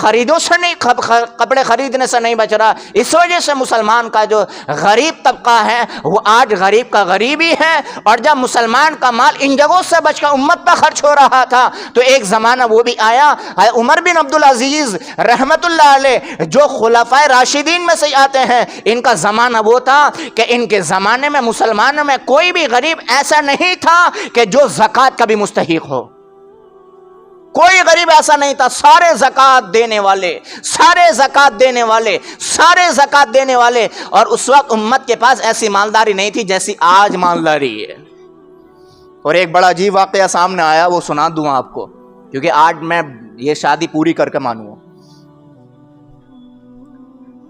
خریدنے سے نہیں بچ رہا۔ اس وجہ سے مسلمان کا جو غریب طبقہ ہے وہ آج غریب کا غریب ہی ہے۔ اور جب مسلمان کا مال ان جگہوں سے بچ کر امت پر خرچ ہو رہا تھا تو ایک زمانہ وہ بھی آیا، عمر بن عبدالعزیز رحمت اللہ علیہ جو خلفائے راشدین میں سے آتے ہیں، ان کا زمانہ وہ تھا کہ ان کے زمانے میں مسلمانوں میں کوئی بھی غریب ایسا نہیں تھا کہ جو زکوٰۃ کا بھی مستحق ہو۔ کوئی غریب ایسا نہیں تھا، سارے زکوٰۃ دینے والے، سارے زکوٰۃ دینے والے، سارے زکوٰۃ دینے والے۔ اور اس وقت امت کے پاس ایسی مالداری نہیں تھی جیسی آج مالداری ہے۔ اور ایک بڑا عجیب واقعہ سامنے آیا، وہ سنا دوں آپ کو، کیونکہ آج میں یہ شادی پوری کر کے مانوں۔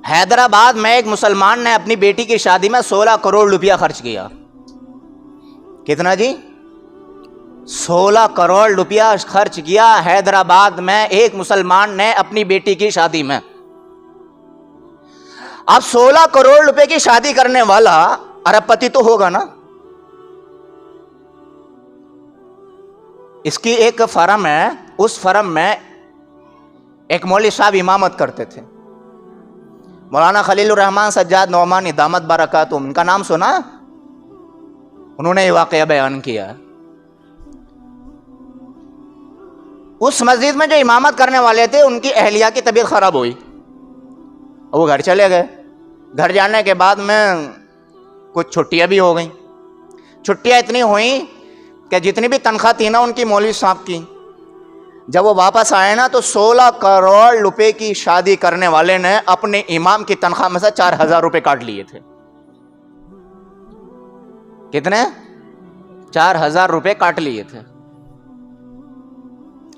حیدرآباد میں ایک مسلمان نے اپنی بیٹی کی شادی میں 16 کروڑ روپیہ خرچ کیا۔ کتنا جی؟ 16 کروڑ روپیہ خرچ کیا حیدرآباد میں ایک مسلمان نے اپنی بیٹی کی شادی میں۔ اب 16 کروڑ روپے کی شادی کرنے والا ارب پتی تو ہوگا نا۔ اس کی ایک فرم ہے، اس فرم میں ایک مولوی صاحب امامت کرتے تھے، مولانا خلیل الرحمن سجاد نعمانی دامت برکاتہم، ان کا نام سنا؟ انہوں نے یہ واقعہ بیان کیا۔ اس مسجد میں جو امامت کرنے والے تھے ان کی اہلیہ کی طبیعت خراب ہوئی، وہ گھر چلے گئے۔ گھر جانے کے بعد میں کچھ چھٹیاں بھی ہو گئیں۔ چھٹیاں اتنی ہوئیں کہ جتنی بھی تنخواہ تھی نا ان کی مولوی صاحب کی، جب وہ واپس آئے نا تو 16 کروڑ روپے کی شادی کرنے والے نے اپنے امام کی تنخواہ میں سے 4000 روپے کاٹ لیے تھے۔ کتنے؟ 4000 روپے کاٹ لیے تھے۔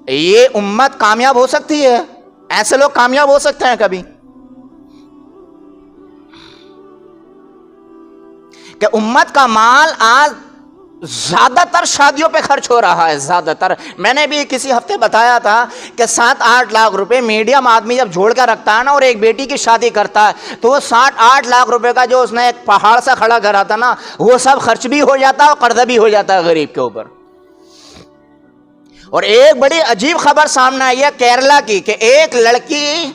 یہ امت کامیاب ہو سکتی ہے؟ ایسے لوگ کامیاب ہو سکتے ہیں کبھی؟ کہ امت کا مال آج زیادہ تر شادیوں پہ خرچ ہو رہا ہے، زیادہ تر۔ میں نے بھی کسی ہفتے بتایا تھا کہ 7-8 لاکھ روپے میڈیم آدمی جب جوڑ کر رکھتا ہے نا اور ایک بیٹی کی شادی کرتا ہے تو وہ 7-8 لاکھ روپے کا جو اس نے ایک پہاڑ سے کھڑا کرا تھا نا وہ سب خرچ بھی ہو جاتا ہے اور قرضہ بھی ہو جاتا ہے غریب کے اوپر۔ اور ایک بڑی عجیب خبر سامنے آئی ہے کیرلا کی، کہ ایک لڑکی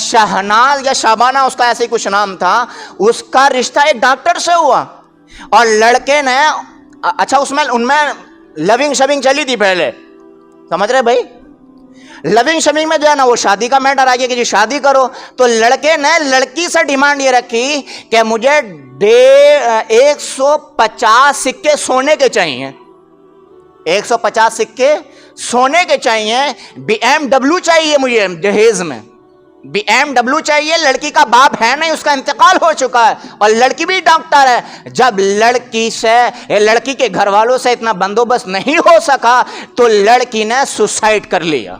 شہناز یا شابانہ اس کا ایسے کچھ نام تھا، اس کا رشتہ ایک ڈاکٹر سے ہوا، اور لڑکے نے اچھا ان میں لونگ شبنگ چلی تھی پہلے، سمجھ رہے بھائی؟ لونگ شبنگ میں جو ہے نا وہ شادی کا میٹر آ گیا کہ جی شادی کرو، تو لڑکے نے لڑکی سے ڈیمانڈ یہ رکھی کہ مجھے 150 سکے سونے کے چاہیے، 150 سکے سونے کے چاہیے، BMW چاہیے مجھے جہیز میں، BMW چاہیے۔ لڑکی کا باپ ہے نہیں، اس کا انتقال ہو چکا ہے، اور لڑکی بھی ڈاکٹر ہے۔ جب لڑکی کے گھر والوں سے اتنا بندوبست نہیں ہو سکا تو لڑکی نے سوسائڈ کر لیا،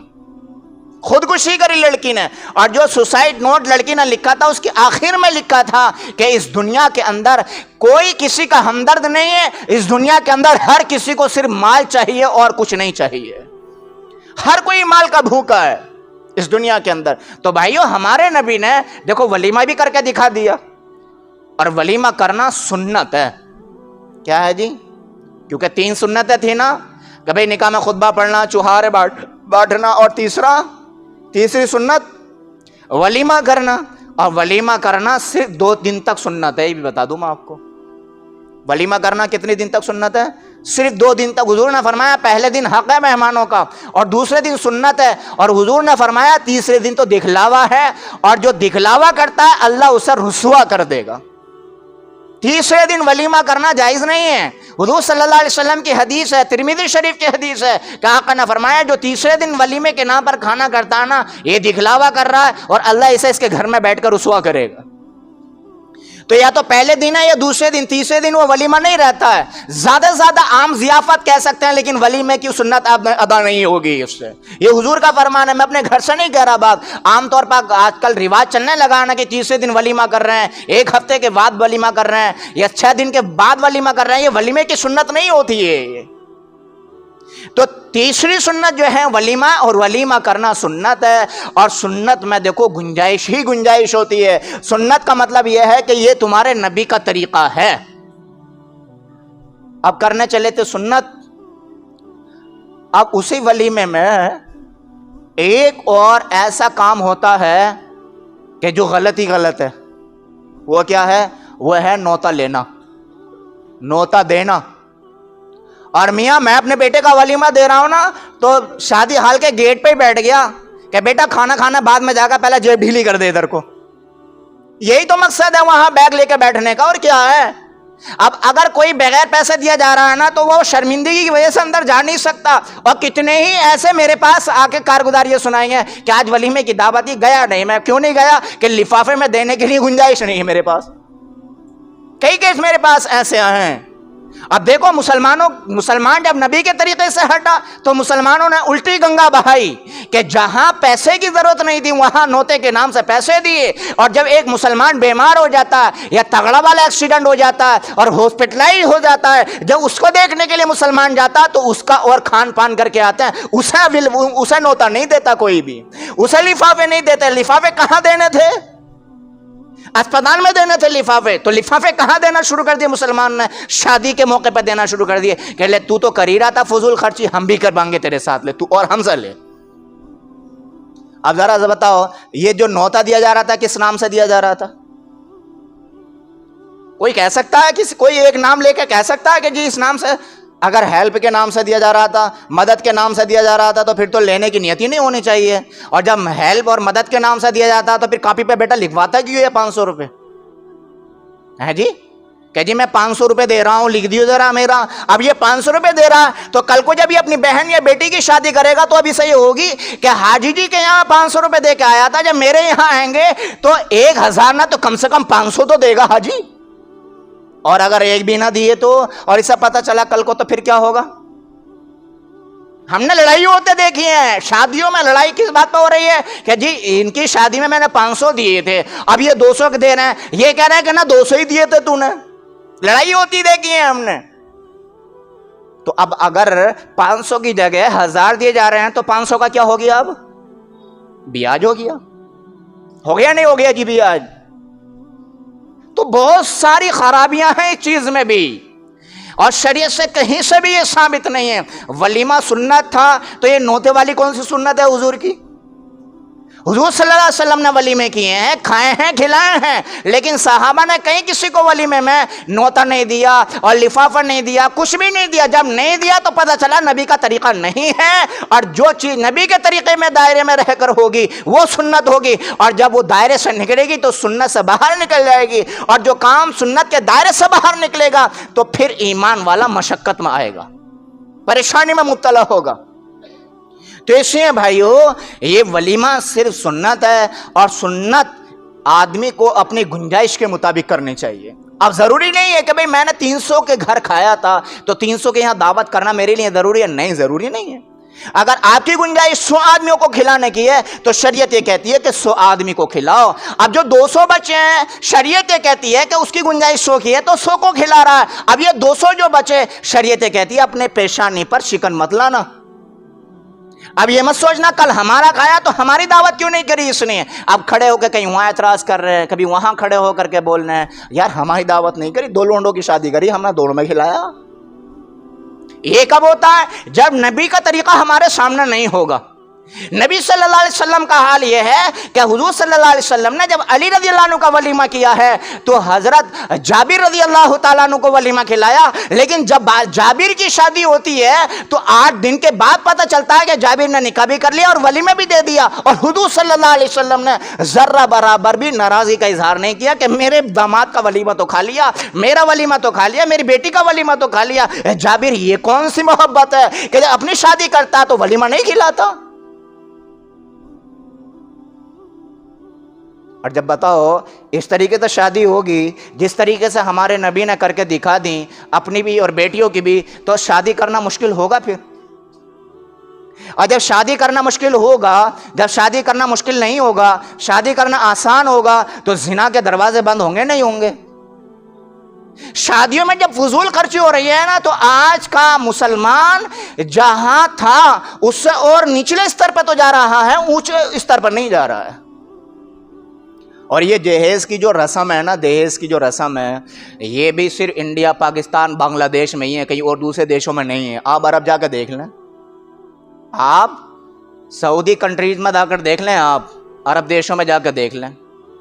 خودکشی کری لڑکی نے۔ اور جو سوسائڈ نوٹ لڑکی نے لکھا تھا اس کے آخر میں لکھا تھا کہ اس دنیا کے اندر کوئی کسی کا ہمدرد نہیں ہے، اس دنیا کے اندر ہر کسی کو صرف مال چاہیے اور کچھ نہیں چاہیے، ہر کوئی مال کا بھوکا ہے اس دنیا کے اندر۔ تو بھائیو کہ نبی نے دیکھو ولیمہ بھی کر کے دکھا دیا، اور ولیمہ کرنا سنت ہے۔ کیا ہے جی؟ کیونکہ 3 سنتیں تھی نا، کہ بھئی نکاح میں خطبہ پڑھنا، چوہارے بانٹنا، اور تیسری سنت ولیمہ کرنا۔ اور ولیمہ کرنا صرف 2 دن تک سنت ہے، یہ بھی بتا دوں میں آپ کو۔ ولیمہ کرنا کتنے دن تک سنت ہے؟ صرف 2 دن تک۔ حضور نے فرمایا پہلے دن حق ہے مہمانوں کا، اور دوسرے دن سنت ہے، اور حضور نے فرمایا تیسرے دن تو دکھلاوا ہے، اور جو دکھلاوا کرتا ہے اللہ اسے رسوا کر دے گا۔ تیسرے دن ولیمہ کرنا جائز نہیں ہے۔ حضور صلی اللہ علیہ وسلم کی حدیث ہے، ترمذی شریف کی حدیث ہے، کہ آقا نے فرمایا جو تیسرے دن ولیمے کے نام پر کھانا کرتا ہے نا یہ دکھلاوا کر رہا ہے، اور اللہ اسے اس کے گھر میں بیٹھ کر رسوا کرے گا۔ تو یا تو پہلے دن ہے یا دوسرے دن، تیسرے دن وہ ولیمہ نہیں رہتا ہے۔ زیادہ سے زیادہ عام ضیافت کہہ سکتے ہیں، لیکن ولیمے کی سنت ادا نہیں ہوگی اس سے۔ یہ حضور کا فرمان ہے، میں اپنے گھر سے نہیں کہہ رہا بات۔ عام طور پر آج کل رواج چلنے لگا نا کہ تیسرے دن ولیمہ کر رہے ہیں، 1 ہفتے کے بعد ولیمہ کر رہے ہیں، یا 6 دن کے بعد ولیمہ کر رہے ہیں۔ یہ ولیمے کی سنت نہیں ہوتی ہے۔ تو تیسری سنت جو ہے ولیمہ، اور ولیمہ کرنا سنت ہے، اور سنت میں دیکھو گنجائش ہی گنجائش ہوتی ہے۔ سنت کا مطلب یہ ہے کہ یہ تمہارے نبی کا طریقہ ہے، اب کرنے چلے تھے سنت. اب اسی ولیمے میں ایک اور ایسا کام ہوتا ہے کہ جو غلط ہی غلط ہے. وہ کیا ہے؟ وہ ہے نوتا لینا، نوتا دینا. اور میاں میں اپنے بیٹے کا ولیمہ دے رہا ہوں نا تو شادی ہال کے گیٹ پہ ہی بیٹھ گیا کہ بیٹا کھانا کھانا بعد میں جا کر پہلے جیب ڈھیلی کر دے ادھر کو. یہی تو مقصد ہے وہاں بیگ لے کے بیٹھنے کا، اور کیا ہے. اب اگر کوئی بغیر پیسے دیا جا رہا ہے نا تو وہ شرمندگی کی وجہ سے اندر جا نہیں سکتا. اور کتنے ہی ایسے میرے پاس آ کے کارگزاریاں سنائیں گے کہ آج ولیمے کی دعوت تھی، گیا نہیں. میں کیوں نہیں گیا؟ کہ لفافے میں دینے کے لیے گنجائش نہیں ہے میرے پاس. کئی کیس میرے پاس ایسے ہیں. اب دیکھو مسلمان جب نبی کے طریقے سے ہٹا تو مسلمانوں نے الٹی گنگا بہائی کہ جہاں پیسے کی ضرورت نہیں تھی وہاں نوتے کے نام سے پیسے دیے. اور جب ایک مسلمان بیمار ہو جاتا ہے یا تگڑا والا ایکسیڈنٹ ہو جاتا ہے اور ہاسپٹلائز ہو جاتا ہے، جب اس کو دیکھنے کے لیے مسلمان جاتا ہے تو اس کا اور کھان پان کر کے آتے ہیں. اسے نوتا نہیں دیتا کوئی بھی، اسے لفافے نہیں دیتے. لفافے کہاں دینے تھے؟ اسپتال میں دینے تھے لفافے. تو لفافے کہاں دینا شروع کر دیے مسلمان نے؟ شادی کے موقع پہ دینا شروع کر دیے کہ لے تو کر ہی رہا تھا فضول خرچی، ہم بھی کر بانگے تیرے ساتھ، لے تو اور ہم سے لے. اب ذرا بتاؤ یہ جو نوتا دیا جا رہا تھا کس نام سے دیا جا رہا تھا؟ کوئی کہہ سکتا ہے کوئی ایک نام لے کے کہہ سکتا ہے کہ جی اس نام سے؟ اگر ہیلپ کے نام سے دیا جا رہا تھا، مدد کے نام سے دیا جا رہا تھا تو پھر تو لینے کی نیت ہی نہیں ہونی چاہیے. اور جب ہیلپ اور مدد کے نام سے دیا جاتا تو پھر کاپی پہ بیٹا لکھواتا کیوں ہے 500 روپے ہے جی کہ جی میں 500 روپے دے رہا ہوں، لکھ دیو ذرا میرا. اب یہ 500 روپے دے رہا ہے تو کل کو جب یہ اپنی بہن یا بیٹی کی شادی کرے گا تو اب اسے یہ ہوگی کہ حاجی جی کے یہاں 500 روپے دے کے آیا تھا، جب میرے یہاں آئیں گے تو 1000 نہ تو کم سے کم 500 تو دے گا حاجی. اور اگر ایک بھی نہ دیے تو، اور اسے پتا چلا کل کو، تو پھر کیا ہوگا؟ ہم نے لڑائی ہوتے دیکھی ہیں. شادیوں میں لڑائی کس بات پہ ہو رہی ہے کہ جی ان کی شادی میں نے 500 دیے تھے، اب یہ 200 دے رہے ہیں. یہ کہہ رہے ہیں کہ نا 200 ہی دیے تھے تو نے. لڑائی ہوتی دیکھی ہے ہم نے. تو اب اگر 500 کی جگہ 1000 دیے جا رہے ہیں تو 500 کا کیا ہو گیا؟ اب بیاج ہو گیا نہیں ہو گیا جی بیاج؟ تو بہت ساری خرابیاں ہیں اس چیز میں بھی، اور شریعت سے کہیں سے بھی یہ ثابت نہیں ہے. ولیمہ سنت تھا تو یہ نوتے والی کون سی سنت ہے حضور کی؟ حضور صلی اللہ علیہ وسلم نے ولیمے کیے ہیں، کھائے ہیں، کھلائے ہیں، لیکن صحابہ نے کہیں کسی کو ولیمے میں نوتا نہیں دیا اور لفافہ نہیں دیا، کچھ بھی نہیں دیا. جب نہیں دیا تو پتہ چلا نبی کا طریقہ نہیں ہے، اور جو چیز نبی کے طریقے میں دائرے میں رہ کر ہوگی وہ سنت ہوگی، اور جب وہ دائرے سے نکلے گی تو سنت سے باہر نکل جائے گی. اور جو کام سنت کے دائرے سے باہر نکلے گا تو پھر ایمان والا مشقت میں آئے گا، پریشانی میں مبتلا ہوگا. تو اس لیے بھائیو یہ ولیمہ صرف سنت ہے، اور سنت آدمی کو اپنی گنجائش کے مطابق کرنی چاہیے. اب ضروری نہیں ہے کہ بھئی میں نے 300 کے گھر کھایا تھا تو 300 کے یہاں دعوت کرنا میرے لیے ضروری ہے. نہیں، ضروری نہیں ہے. اگر آپ کی گنجائش 100 آدمیوں کو کھلانے کی ہے تو شریعت یہ کہتی ہے کہ 100 آدمی کو کھلاؤ. اب جو 200 بچے ہیں شریعت یہ کہتی ہے کہ اس کی گنجائش 100 کی ہے تو 100 کو کھلا رہا ہے. اب یہ 200 جو بچے شریعت یہ کہتی ہے اپنے پیشانی پر شکن مت لانا. اب یہ مت سوچنا کل ہمارا کھایا تو ہماری دعوت کیوں نہیں کری اس نے. اب کھڑے ہو کے کہیں وہاں اعتراض کر رہے ہیں، کبھی وہاں کھڑے ہو کر کے بول رہے ہیں یار ہماری دعوت نہیں کری، 2 لونڈوں کی شادی کری، ہم نے دونوں میں کھلایا. یہ کب ہوتا ہے؟ جب نبی کا طریقہ ہمارے سامنے نہیں ہوگا. نبی صلی اللہ علیہ وسلم کا حال یہ ہے کہ حضور صلی اللہ علیہ وسلم نے جب علی رضی اللہ عنہ کا ولیمہ کیا ہے تو حضرت جابر رضی اللہ تعالیٰ عنہ کو ولیمہ کھلایا. لیکن جب جابر کی شادی ہوتی ہے تو 8 دن کے بعد پتہ چلتا ہے کہ جابر نے نکاح بھی کر لیا اور ولیمہ بھی دے دیا. اور حضور صلی اللہ علیہ وسلم نے ذرہ برابر بھی ناراضی کا اظہار نہیں کیا کہ میرے داماد کا ولیمہ تو کھا لیا، میرا ولیمہ تو کھا لیا، میری بیٹی کا ولیمہ تو کھا لیا. جابر یہ کون سی محبت ہے کہ اپنی شادی کرتا تو ولیمہ نہیں کھلاتا؟ اور جب بتاؤ اس طریقے سے شادی ہوگی جس طریقے سے ہمارے نبی نے کر کے دکھا دیں اپنی بھی اور بیٹیوں کی بھی، تو شادی کرنا مشکل ہوگا پھر. اور جب شادی کرنا مشکل ہوگا، جب شادی کرنا مشکل نہیں ہوگا، شادی کرنا آسان ہوگا، تو زنا کے دروازے بند ہوں گے نہیں ہوں گے؟ شادیوں میں جب فضول خرچی ہو رہی ہے نا تو آج کا مسلمان جہاں تھا اس سے اور نچلے استر پہ تو جا رہا ہے، اونچے استر پر نہیں جا رہا ہے. اور یہ جہیز کی جو رسم ہے نا، دہیز کی جو رسم ہے، یہ بھی صرف انڈیا، پاکستان، بنگلہ دیش میں ہی ہے، کہیں اور دوسرے دیشوں میں نہیں ہے۔ آپ عرب جا کے دیکھ لیں، آپ سعودی کنٹریز میں جا کر دیکھ لیں، آپ عرب دیشوں میں جا کے دیکھ لیں،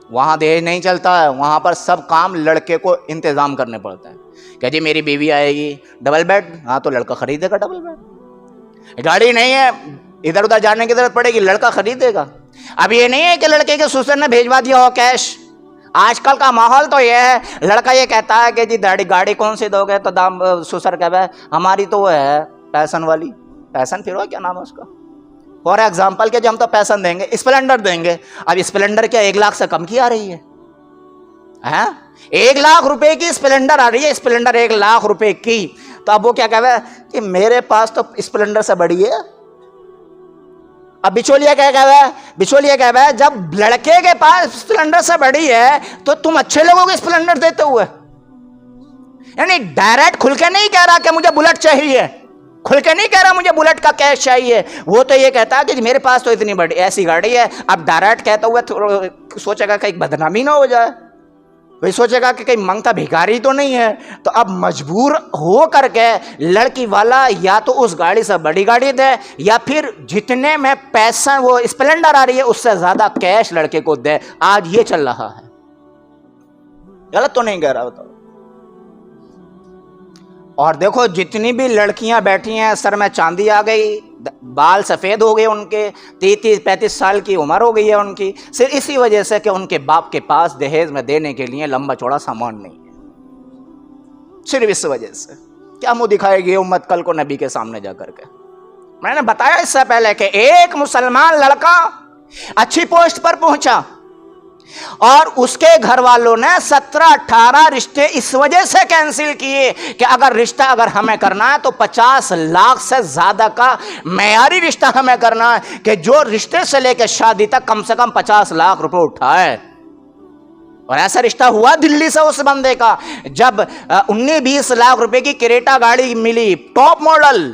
وہاں دہیج نہیں چلتا ہے، وہاں پر سب کام لڑکے کو انتظام کرنے پڑتا ہے کہ جی میری بیوی آئے گی، ڈبل بیڈ، ہاں تو لڑکا خریدے گا ڈبل بیڈ۔ گاڑی نہیں ہے، ادھر ادھر جانے کی ضرورت پڑے گی، لڑکا خریدے گا۔ اب یہ نہیں ہے کہ لڑکے کے سسر نے بھیجوا دیا ہو کیش۔ آج کل کا ماحول تو یہ ہے، لڑکا یہ کہتا ہے کہ جی گاڑی کون سی دو گے، تو سسر کہتا ہے ہماری تو وہ ہے پیسن والی، پیسن پھر وہ کیا نام ہے اس کا، فور ایگزامپل کہ جی ہم تو پیسن دیں گے، اسپلینڈر دیں گے۔ اب اسپلینڈر کیا 1 لاکھ سے کم کی آ رہی ہے؟ 1 لاکھ روپے کی اسپلینڈر آ رہی ہے، اسپلینڈر 1 لاکھ روپے کی۔ تو اب وہ کیا کہتا ہے کہ میرے پاس تو اسپلینڈر سے بڑی ہے۔ اب بچولیا کیا کہتا ہے؟ بچولیا کہتا ہے جب لڑکے کے پاس اسپلینڈر سے بڑی ہے تو تم اچھے لوگوں کو اسپلینڈر دیتے ہوئے، یعنی ڈائریکٹ کھل کے نہیں کہہ رہا کہ مجھے بلٹ چاہیے، کھل کے نہیں کہہ رہا مجھے بلٹ کا کیش چاہیے، وہ تو یہ کہتا ہے کہ میرے پاس تو اتنی بڑی ایسی گاڑی ہے۔ اب ڈائریکٹ کہتا ہوئے سوچے گا کہ ایک بدنامی نہ ہو جائے، کوئی سوچے گا کہ کہیں منگتا بھیکاری تو نہیں ہے، تو اب مجبور ہو کر کے لڑکی والا یا تو اس گاڑی سے بڑی گاڑی دے، یا پھر جتنے میں پیسہ وہ اسپلینڈر آ رہی ہے اس سے زیادہ کیش لڑکے کو دے۔ آج یہ چل رہا ہے، غلط تو نہیں کہہ رہا ہوتا۔ اور دیکھو جتنی بھی لڑکیاں بیٹھی ہیں سر میں چاندی آ گئی، بال سفید ہو گئے، ان کے 30-35 سال کی عمر ہو گئی ہے ان کی، صرف اسی وجہ سے کہ ان کے باپ کے پاس دہیز میں دینے کے لیے لمبا چوڑا سامان نہیں ہے، صرف اس وجہ سے۔ کیا منہ دکھائے گی امت کل کو نبی کے سامنے جا کر کے؟ میں نے بتایا اس سے پہلے کہ ایک مسلمان لڑکا اچھی پوسٹ پر پہنچا اور اس کے گھر والوں نے 17-18 رشتے اس وجہ سے کینسل کیے کہ اگر رشتہ اگر ہمیں کرنا ہے تو 50 لاکھ سے زیادہ کا معیاری رشتہ ہمیں کرنا ہے، کہ جو رشتے سے لے کے شادی تک کم سے کم 50 لاکھ روپے اٹھائے۔ اور ایسا رشتہ ہوا دلی سے اس بندے کا، جب 19-20 لاکھ روپے کی کریٹا گاڑی ملی ٹاپ ماڈل،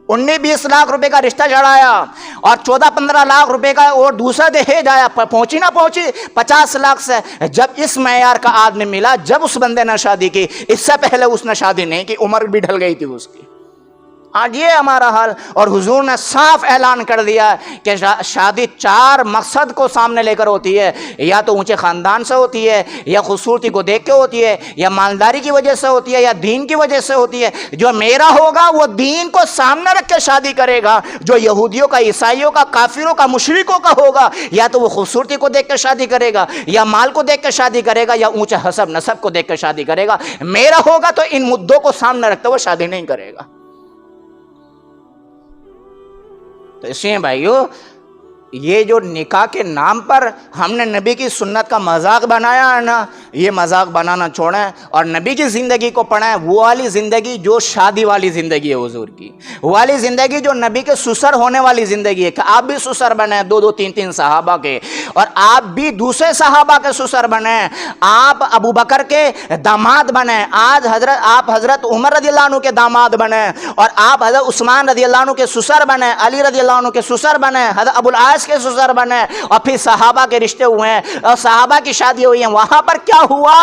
19-20 لاکھ روپے کا رشتہ چڑھایا، اور 14-15 لاکھ روپے کا اور دوسرا دہیج آیا، پہنچی نہ پہنچی 50 لاکھ سے۔ جب اس معیار کا آدمی ملا، جب اس بندے نے شادی کی، اس سے پہلے اس نے شادی نہیں کی، عمر بھی ڈھل گئی تھی اس کی۔ آج یہ ہمارا حال، اور حضور نے صاف اعلان کر دیا کہ شادی 4 مقصد کو سامنے لے کر ہوتی ہے، یا تو اونچے خاندان سے ہوتی ہے، یا خوبصورتی کو دیکھ کے ہوتی ہے، یا مالداری کی وجہ سے ہوتی ہے، یا دین کی وجہ سے ہوتی ہے۔ جو میرا ہوگا وہ دین کو سامنے رکھ کے شادی کرے گا، جو یہودیوں کا، عیسائیوں کا، کافروں کا، مشرکوں کا ہوگا، یا تو وہ خوبصورتی کو دیکھ کے شادی کرے گا، یا مال کو دیکھ کے شادی کرے گا، یا اونچے حسب نسب کو دیکھ کے شادی کرے گا۔ میرا ہوگا تو ان مدوں کو سامنے رکھتے ہوئے شادی نہیں کرے گا۔ تو اس لیے بھائیو، یہ جو نکاح کے نام پر ہم نے نبی کی سنت کا مذاق بنایا ہے نا، یہ مذاق بنانا چھوڑیں اور نبی کی زندگی کو پڑھیں، وہ والی زندگی جو شادی والی زندگی ہے حضور کی، وہ والی زندگی جو نبی کے سسر ہونے والی زندگی ہے، کہ آپ بھی سسر بنیں 2-2 3-3 صحابہ کے، اور آپ بھی دوسرے صحابہ کے سسر بنیں، آپ ابو بکر کے داماد بنیں، آج آپ حضرت عمر رضی اللہ عنہ کے داماد بنیں، اور آپ حضرت عثمان رضی اللہ عنہ کے سسر بنیں، علی رضی اللہ عنہ کے سسر بنیں، حضرت ابو العاص کے سسر بنے، اور پھر صحابہ کے رشتے ہوئے ہیں اور صحابہ کی شادی ہوئی ہیں۔ وہاں پر کیا ہوا؟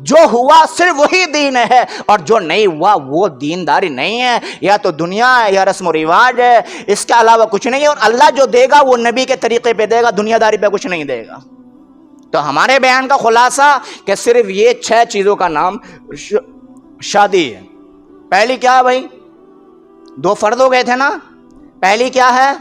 جو ہوا صرف وہی دین ہے، اور جو نہیں ہوا وہ دینداری نہیں ہے، یا تو دنیا ہے یا رسم و رواج ہے، اس کے علاوہ کچھ نہیں ہے۔ اور اللہ جو دے گا وہ نبی کے طریقے پہ دے گا، دنیا داری پہ کچھ نہیں دے گا۔ تو ہمارے بیان کا خلاصہ کہ صرف یہ 6 چیزوں کا نام شادی ہے۔ پہلی کیا ہے بھائی؟ 2 فرض ہو گئے تھے نا، پہلی کیا ہے؟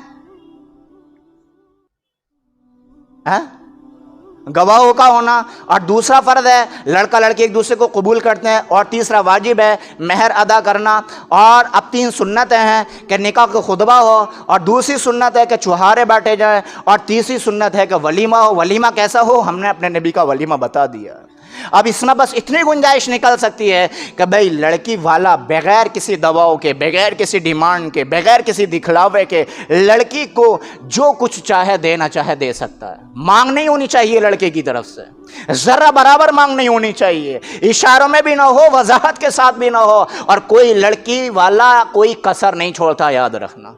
گواہوں کا ہونا، اور دوسرا فرض ہے لڑکا لڑکی ایک دوسرے کو قبول کرتے ہیں، اور تیسرا واجب ہے مہر ادا کرنا، اور اب 3 سنتیں ہیں کہ نکاح کا خطبہ ہو، اور دوسری سنت ہے کہ چوہارے بانٹے جائیں، اور تیسری سنت ہے کہ ولیمہ ہو۔ ولیمہ کیسا ہو؟ ہم نے اپنے نبی کا ولیمہ بتا دیا۔ اب اس میں بس اتنی گنجائش نکل سکتی ہے کہ بھئی لڑکی والا بغیر کسی دباؤ کے، بغیر کسی ڈیمانڈ کے، بغیر کسی دکھلاوے کے لڑکی کو جو کچھ چاہے دینا چاہے دے سکتا ہے۔ مانگ نہیں ہونی چاہیے لڑکے کی طرف سے، ذرہ برابر مانگ نہیں ہونی چاہیے، اشاروں میں بھی نہ ہو، وضاحت کے ساتھ بھی نہ ہو، اور کوئی لڑکی والا کوئی کسر نہیں چھوڑتا، یاد رکھنا۔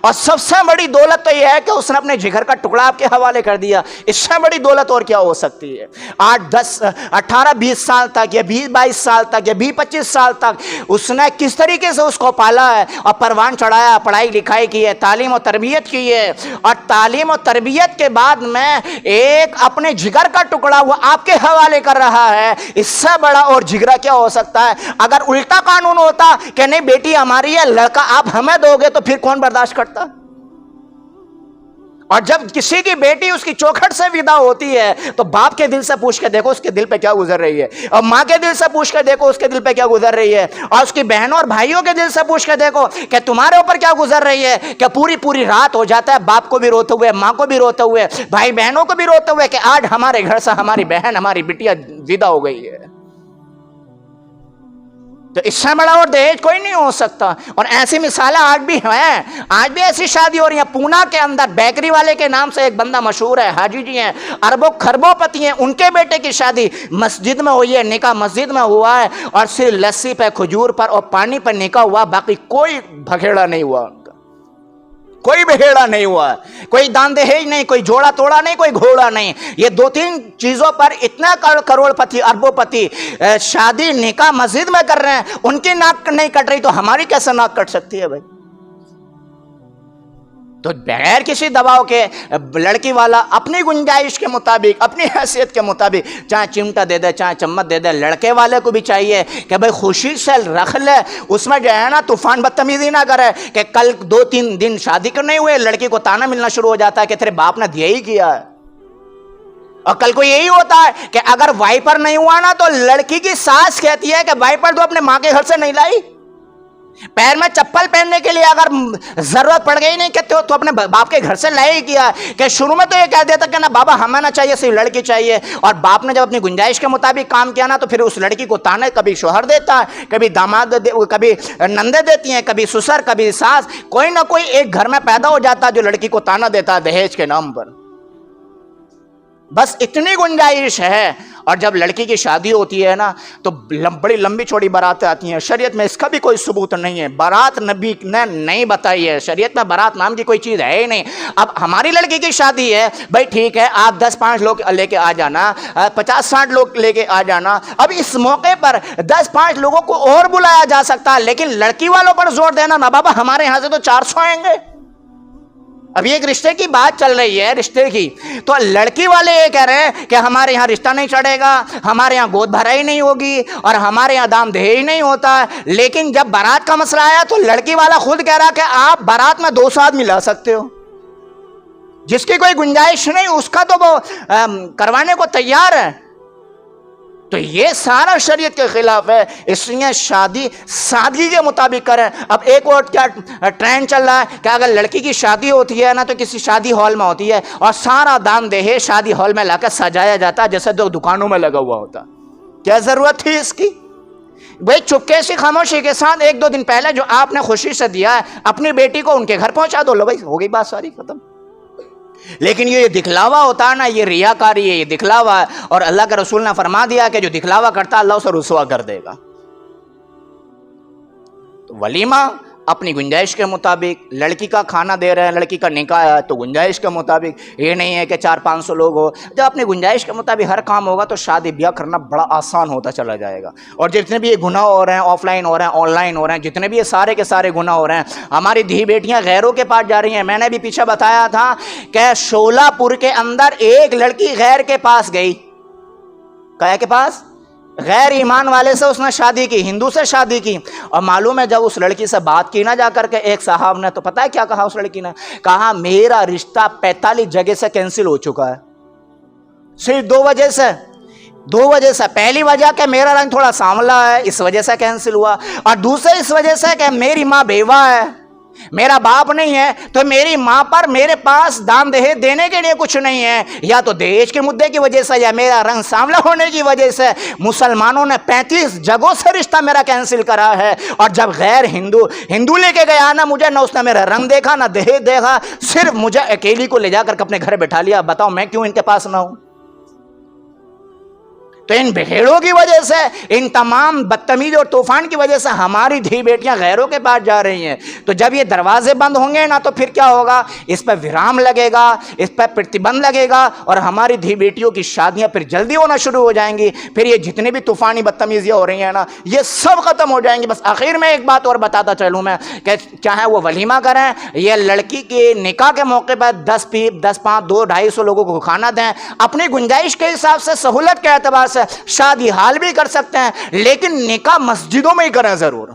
اور سب سے بڑی دولت تو یہ ہے کہ اس نے اپنے جگر کا ٹکڑا آپ کے حوالے کر دیا. اس سے بڑی دولت اور کیا ہو سکتی ہے؟ 8 10 18 20 سال تک یا 20 22 سال تک یا 20 25 سال تک اس نے کس طریقے سے اس کو پالا ہے اور پروان چڑھایا, پڑھائی لکھائی کی ہے, تعلیم و تربیت کی ہے, اور تعلیم و تربیت کے بعد میں ایک اپنے جگر کا ٹکڑا وہ آپ کے حوالے کر رہا ہے. اس سے بڑا اور جگرا کیا ہو سکتا ہے؟ اگر الٹا قانون ہوتا کہ نہیں بیٹی ہماری ہے, لڑکا آپ ہمیں دو گے, تو پھر کون برداشت کرتا؟ اور جب کسی کی بیٹی اس کی چوکھٹ سے ودا ہوتی ہے تو باپ کے دل سے پوچھ کے دیکھو اس کے دل پہ کیا گزر رہی ہے, اور ماں کے دل سے پوچھ کے دیکھو اس کے دل پہ کیا گزر رہی ہے, اور اس کی بہنوں اور بھائیوں کے دل سے پوچھ کے دیکھو کہ تمہارے اوپر کیا گزر رہی ہے. کہ پوری رات ہو جاتا ہے باپ کو بھی روتے ہوئے, ماں کو بھی روتے ہوئے, بھائی بہنوں کو بھی روتے ہوئے کہ آج ہمارے گھر سے ہماری بہن, ہماری بیٹیا ودا ہو گئی ہے. تو اس سے بڑا اور دہیج کوئی نہیں ہو سکتا. اور ایسی مثالیں آج بھی ہیں, آج بھی ایسی شادی ہو رہی ہیں. پونا کے اندر بیکری والے کے نام سے ایک بندہ مشہور ہے, حاجی جی ہیں, اربوں خربوں پتی ہیں, ان کے بیٹے کی شادی مسجد میں ہوئی ہے, نکاح مسجد میں ہوا ہے, اور صرف لسی پہ, کھجور پر اور پانی پر نکاح ہوا, باقی کوئی بھگیڑا نہیں ہوا, کوئی بہیڑا نہیں ہوا, کوئی دان دہیج نہیں, کوئی جوڑا توڑا نہیں, کوئی گھوڑا نہیں. یہ 2-3 چیزوں پر اتنا کروڑ پتی, اربوں پتی شادی نکاح مسجد میں کر رہے ہیں, ان کی ناک نہیں کٹ رہی تو ہماری کیسے ناک کٹ سکتی ہے بھائی؟ تو بغیر کسی دباؤ کے لڑکی والا اپنی گنجائش کے مطابق, اپنی حیثیت کے مطابق, چاہے چمٹا دے دے, چاہے چمچ دے دے, لڑکے والے کو بھی چاہیے کہ بھائی خوشی سے رکھ لے, اس میں جو ہے نا طوفان بدتمیزی نہ کرے کہ کل 2-3 دن شادی کرنے ہوئے لڑکی کو تانا ملنا شروع ہو جاتا ہے کہ تیرے باپ نے دیا ہی کیا ہے. اور کل کو یہی ہوتا ہے کہ اگر وائپر نہیں ہوا نا تو لڑکی کی ساس کہتی ہے کہ وائپر تو اپنے ماں کے گھر سے نہیں لائی, پیر میں چپل پہننے کے لیے اگر ضرورت پڑ گئی نہیں کہ تو اپنے باپ کے گھر سے لائے کیا. کہ شروع میں تو یہ کہہ دیتا کہ نا بابا ہمیں نہ چاہیے, صرف لڑکی چاہیے, اور باپ نے جب اپنی گنجائش کے مطابق کام کیا نا تو پھر اس لڑکی کو تانے کبھی شوہر دیتا ہے, کبھی داماد, کبھی نندے دیتی ہیں, کبھی سسر, کبھی ساس, کوئی نہ کوئی ایک گھر میں پیدا ہو جاتا ہے جو لڑکی کو تانا دیتا ہے دہیج کے نام پر. بس اتنی گنجائش ہے. اور جب لڑکی کی شادی ہوتی ہے نا تو بڑی لمبی چوڑی باراتیں آتی ہیں. شریعت میں اس کا بھی کوئی ثبوت نہیں ہے, بارات نبی نے نہیں بتائی ہے, شریعت میں بارات نام کی کوئی چیز ہے ہی نہیں. اب ہماری لڑکی کی شادی ہے, بھائی ٹھیک ہے آپ 10-5 لوگ لے کے آ جانا, 50-60 لوگ لے کے آ جانا. اب اس موقع پر 10-5 لوگوں کو اور بلایا جا سکتا ہے, لیکن لڑکی والوں پر زور دینا نا بابا ہمارے یہاں سے تو 400 آئیں گے. اب ایک رشتے کی بات چل رہی ہے, رشتے کی, تو لڑکی والے یہ کہہ رہے ہیں کہ ہمارے یہاں رشتہ نہیں چڑھے گا, ہمارے یہاں گود بھرائی نہیں ہوگی, اور ہمارے یہاں دام دہیج نہیں ہوتا. لیکن جب بارات کا مسئلہ آیا تو لڑکی والا خود کہہ رہا کہ آپ بارات میں 200 آدمی لا سکتے ہو, جس کی کوئی گنجائش نہیں اس کا تو وہ کروانے کو تیار ہے. تو یہ سارا شریعت کے خلاف ہے. اس لیے شادی سادگی کے مطابق کریں. اب ایک اور کیا ٹرینڈ چل رہا ہے کہ اگر لڑکی کی شادی ہوتی ہے نا تو کسی شادی ہال میں ہوتی ہے اور سارا دام دہیج شادی ہال میں لا کر سجایا جاتا ہے جیسے دکانوں میں لگا ہوا ہوتا. کیا ضرورت تھی اس کی؟ بھائی چپکے سے خاموشی کے ساتھ 1-2 دن پہلے جو آپ نے خوشی سے دیا ہے اپنی بیٹی کو ان کے گھر پہنچا دو, لو بھائی ہو گئی بات ساری ختم. لیکن یہ دکھلاوا ہوتا ہے نا, یہ ریاکاری ہے, یہ دکھلاوا ہے. اور اللہ کے رسول نے فرما دیا کہ جو دکھلاوا کرتا ہے اللہ اسے رسوا کر دے گا. تو ولیمہ اپنی گنجائش کے مطابق, لڑکی کا کھانا دے رہے ہیں, لڑکی کا نکاح ہے تو گنجائش کے مطابق, یہ نہیں ہے کہ 400-500 لوگ ہو. جب اپنی گنجائش کے مطابق ہر کام ہوگا تو شادی بیاہ کرنا بڑا آسان ہوتا چلا جائے گا. اور جتنے بھی یہ گناہ ہو رہے ہیں, آف لائن ہو رہے ہیں, آن لائن ہو رہے ہیں, جتنے بھی یہ سارے کے سارے گناہ ہو رہے ہیں, ہماری دھی بیٹیاں غیروں کے پاس جا رہی ہیں. میں نے بھی پیچھے بتایا تھا کہ شولہ پور کے اندر ایک لڑکی غیر کے پاس گئی. کیا کے پاس؟ غیر ایمان والے سے اس نے شادی کی, ہندو سے شادی کی. اور معلوم ہے جب اس لڑکی سے بات کی نا جا کر کے ایک صاحب نے, تو پتہ ہے کیا کہا اس لڑکی نے؟ کہا میرا رشتہ 45 جگہ سے کینسل ہو چکا ہے, صرف 2 وجہ سے. 2 وجہ سے. پہلی وجہ کہ میرا رنگ تھوڑا سانولا ہے, اس وجہ سے کینسل ہوا. اور دوسرے اس وجہ سے کہ میری ماں بیوہ ہے, میرا باپ نہیں ہے, تو میری ماں پر میرے پاس دام دہیج دینے کے لیے کچھ نہیں ہے. یا تو دہیج کے مدعے کی وجہ سے یا میرا رنگ سانولا ہونے کی وجہ سے مسلمانوں نے 35 جگہوں سے رشتہ میرا کینسل کرا ہے. اور جب غیر ہندو لے کے گیا نا مجھے, نہ اس نے میرا رنگ دیکھا نہ دہیج دیکھا, صرف مجھے اکیلی کو لے جا کر اپنے گھر بٹھا لیا. بتاؤ میں کیوں ان کے پاس نہ ہوں؟ تو ان بھیڑوں کی وجہ سے، ان تمام بدتمیزی اور طوفان کی وجہ سے ہماری دھی بیٹیاں غیروں کے پاس جا رہی ہیں۔ تو جب یہ دروازے بند ہوں گے نا تو پھر کیا ہوگا؟ اس پہ ویرام لگے گا، اس پہ پرتیبند لگے گا، اور ہماری دھی بیٹیوں کی شادیاں پھر جلدی ہونا شروع ہو جائیں گی۔ پھر یہ جتنے بھی طوفانی بدتمیزیاں ہو رہی ہیں نا، یہ سب ختم ہو جائیں گی۔ بس آخر میں ایک بات اور بتاتا چلوں میں کہ چاہے وہ ولیمہ کریں یا لڑکی کے نکاح کے موقع پر 10 پیپ 10 5 2 250 لوگوں کو کھانا دیں، اپنی گنجائش کے حساب سے، سہولت کے اعتبار سے شادی حال بھی کر سکتے ہیں، لیکن نکاح مسجدوں میں ہی کریں ضرور۔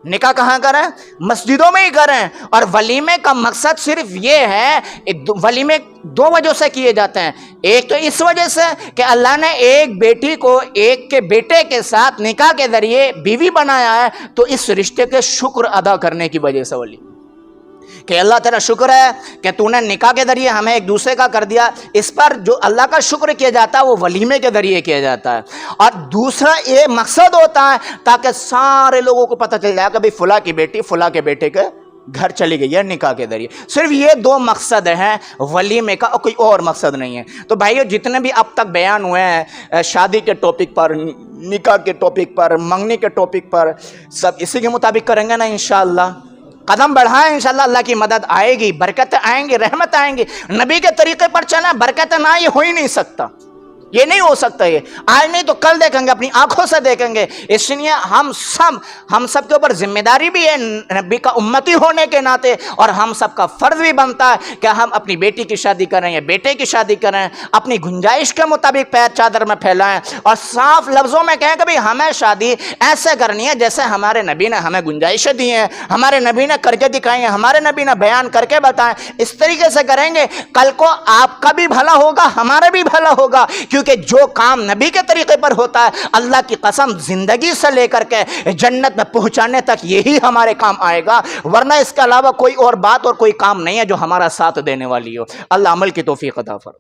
نکاح کہاں کریں؟ مسجدوں میں ہی کریں۔ اور ولیمے کا مقصد صرف یہ ہے، ولیمے 2 وجہ سے کیے جاتے ہیں۔ ایک تو اس وجہ سے کہ اللہ نے ایک بیٹی کو ایک کے بیٹے کے ساتھ نکاح کے ذریعے بیوی بنایا ہے، تو اس رشتے کے شکر ادا کرنے کی وجہ سے ولیمہ، کہ اللہ تیرا شکر ہے کہ تو نے نکاح کے ذریعے ہمیں ایک دوسرے کا کر دیا۔ اس پر جو اللہ کا شکر کیا جاتا ہے وہ ولیمے کے ذریعے کیا جاتا ہے۔ اور دوسرا یہ مقصد ہوتا ہے تاکہ سارے لوگوں کو پتہ چل جائے کہ بھئی فلاں کی بیٹی فلاں کے بیٹے کے گھر چلی گئی ہے نکاح کے ذریعے۔ صرف یہ 2 مقصد ہیں ولیمے کا، اور کوئی اور مقصد نہیں ہے۔ تو بھائیو، جتنے بھی اب تک بیان ہوئے ہیں شادی کے ٹاپک پر، نکاح کے ٹاپک پر، منگنی کے ٹاپک پر، سب اسی کے مطابق کریں گے نا انشاءاللہ۔ قدم بڑھائیں، انشاءاللہ اللہ کی مدد آئے گی، برکتیں آئیں گی، رحمت آئیں گی۔ نبی کے طریقے پر چلیں، برکتیں نہ یہ ہو ہی نہیں سکتا، یہ نہیں ہو سکتا۔ یہ آج نہیں تو کل دیکھیں گے، اپنی آنکھوں سے دیکھیں گے۔ اس لیے ہم سب کے اوپر ذمہ داری بھی ہے نبی کا امتی ہونے کے ناطے، اور ہم سب کا فرض بھی بنتا ہے کہ ہم اپنی بیٹی کی شادی کریں یا بیٹے کی شادی کریں، اپنی گنجائش کے مطابق پیر چادر میں پھیلائیں، اور صاف لفظوں میں کہیں کہ بھئی ہمیں شادی ایسے کرنی ہے جیسے ہمارے نبی نے ہمیں گنجائشیں دی ہیں، ہمارے نبی نے کر کے دکھائی ہیں، ہمارے نبی نے بیان کر کے بتائیں۔ اس طریقے سے کریں گے، کل کو آپ کا بھی بھلا ہوگا، ہمارا بھی بھلا ہوگا، کیونکہ جو کام نبی کے طریقے پر ہوتا ہے، اللہ کی قسم زندگی سے لے کر کے جنت میں پہنچانے تک یہی ہمارے کام آئے گا، ورنہ اس کے علاوہ کوئی اور بات اور کوئی کام نہیں ہے جو ہمارا ساتھ دینے والی ہو۔ اللہ عمل کی توفیق عطا فرمائے۔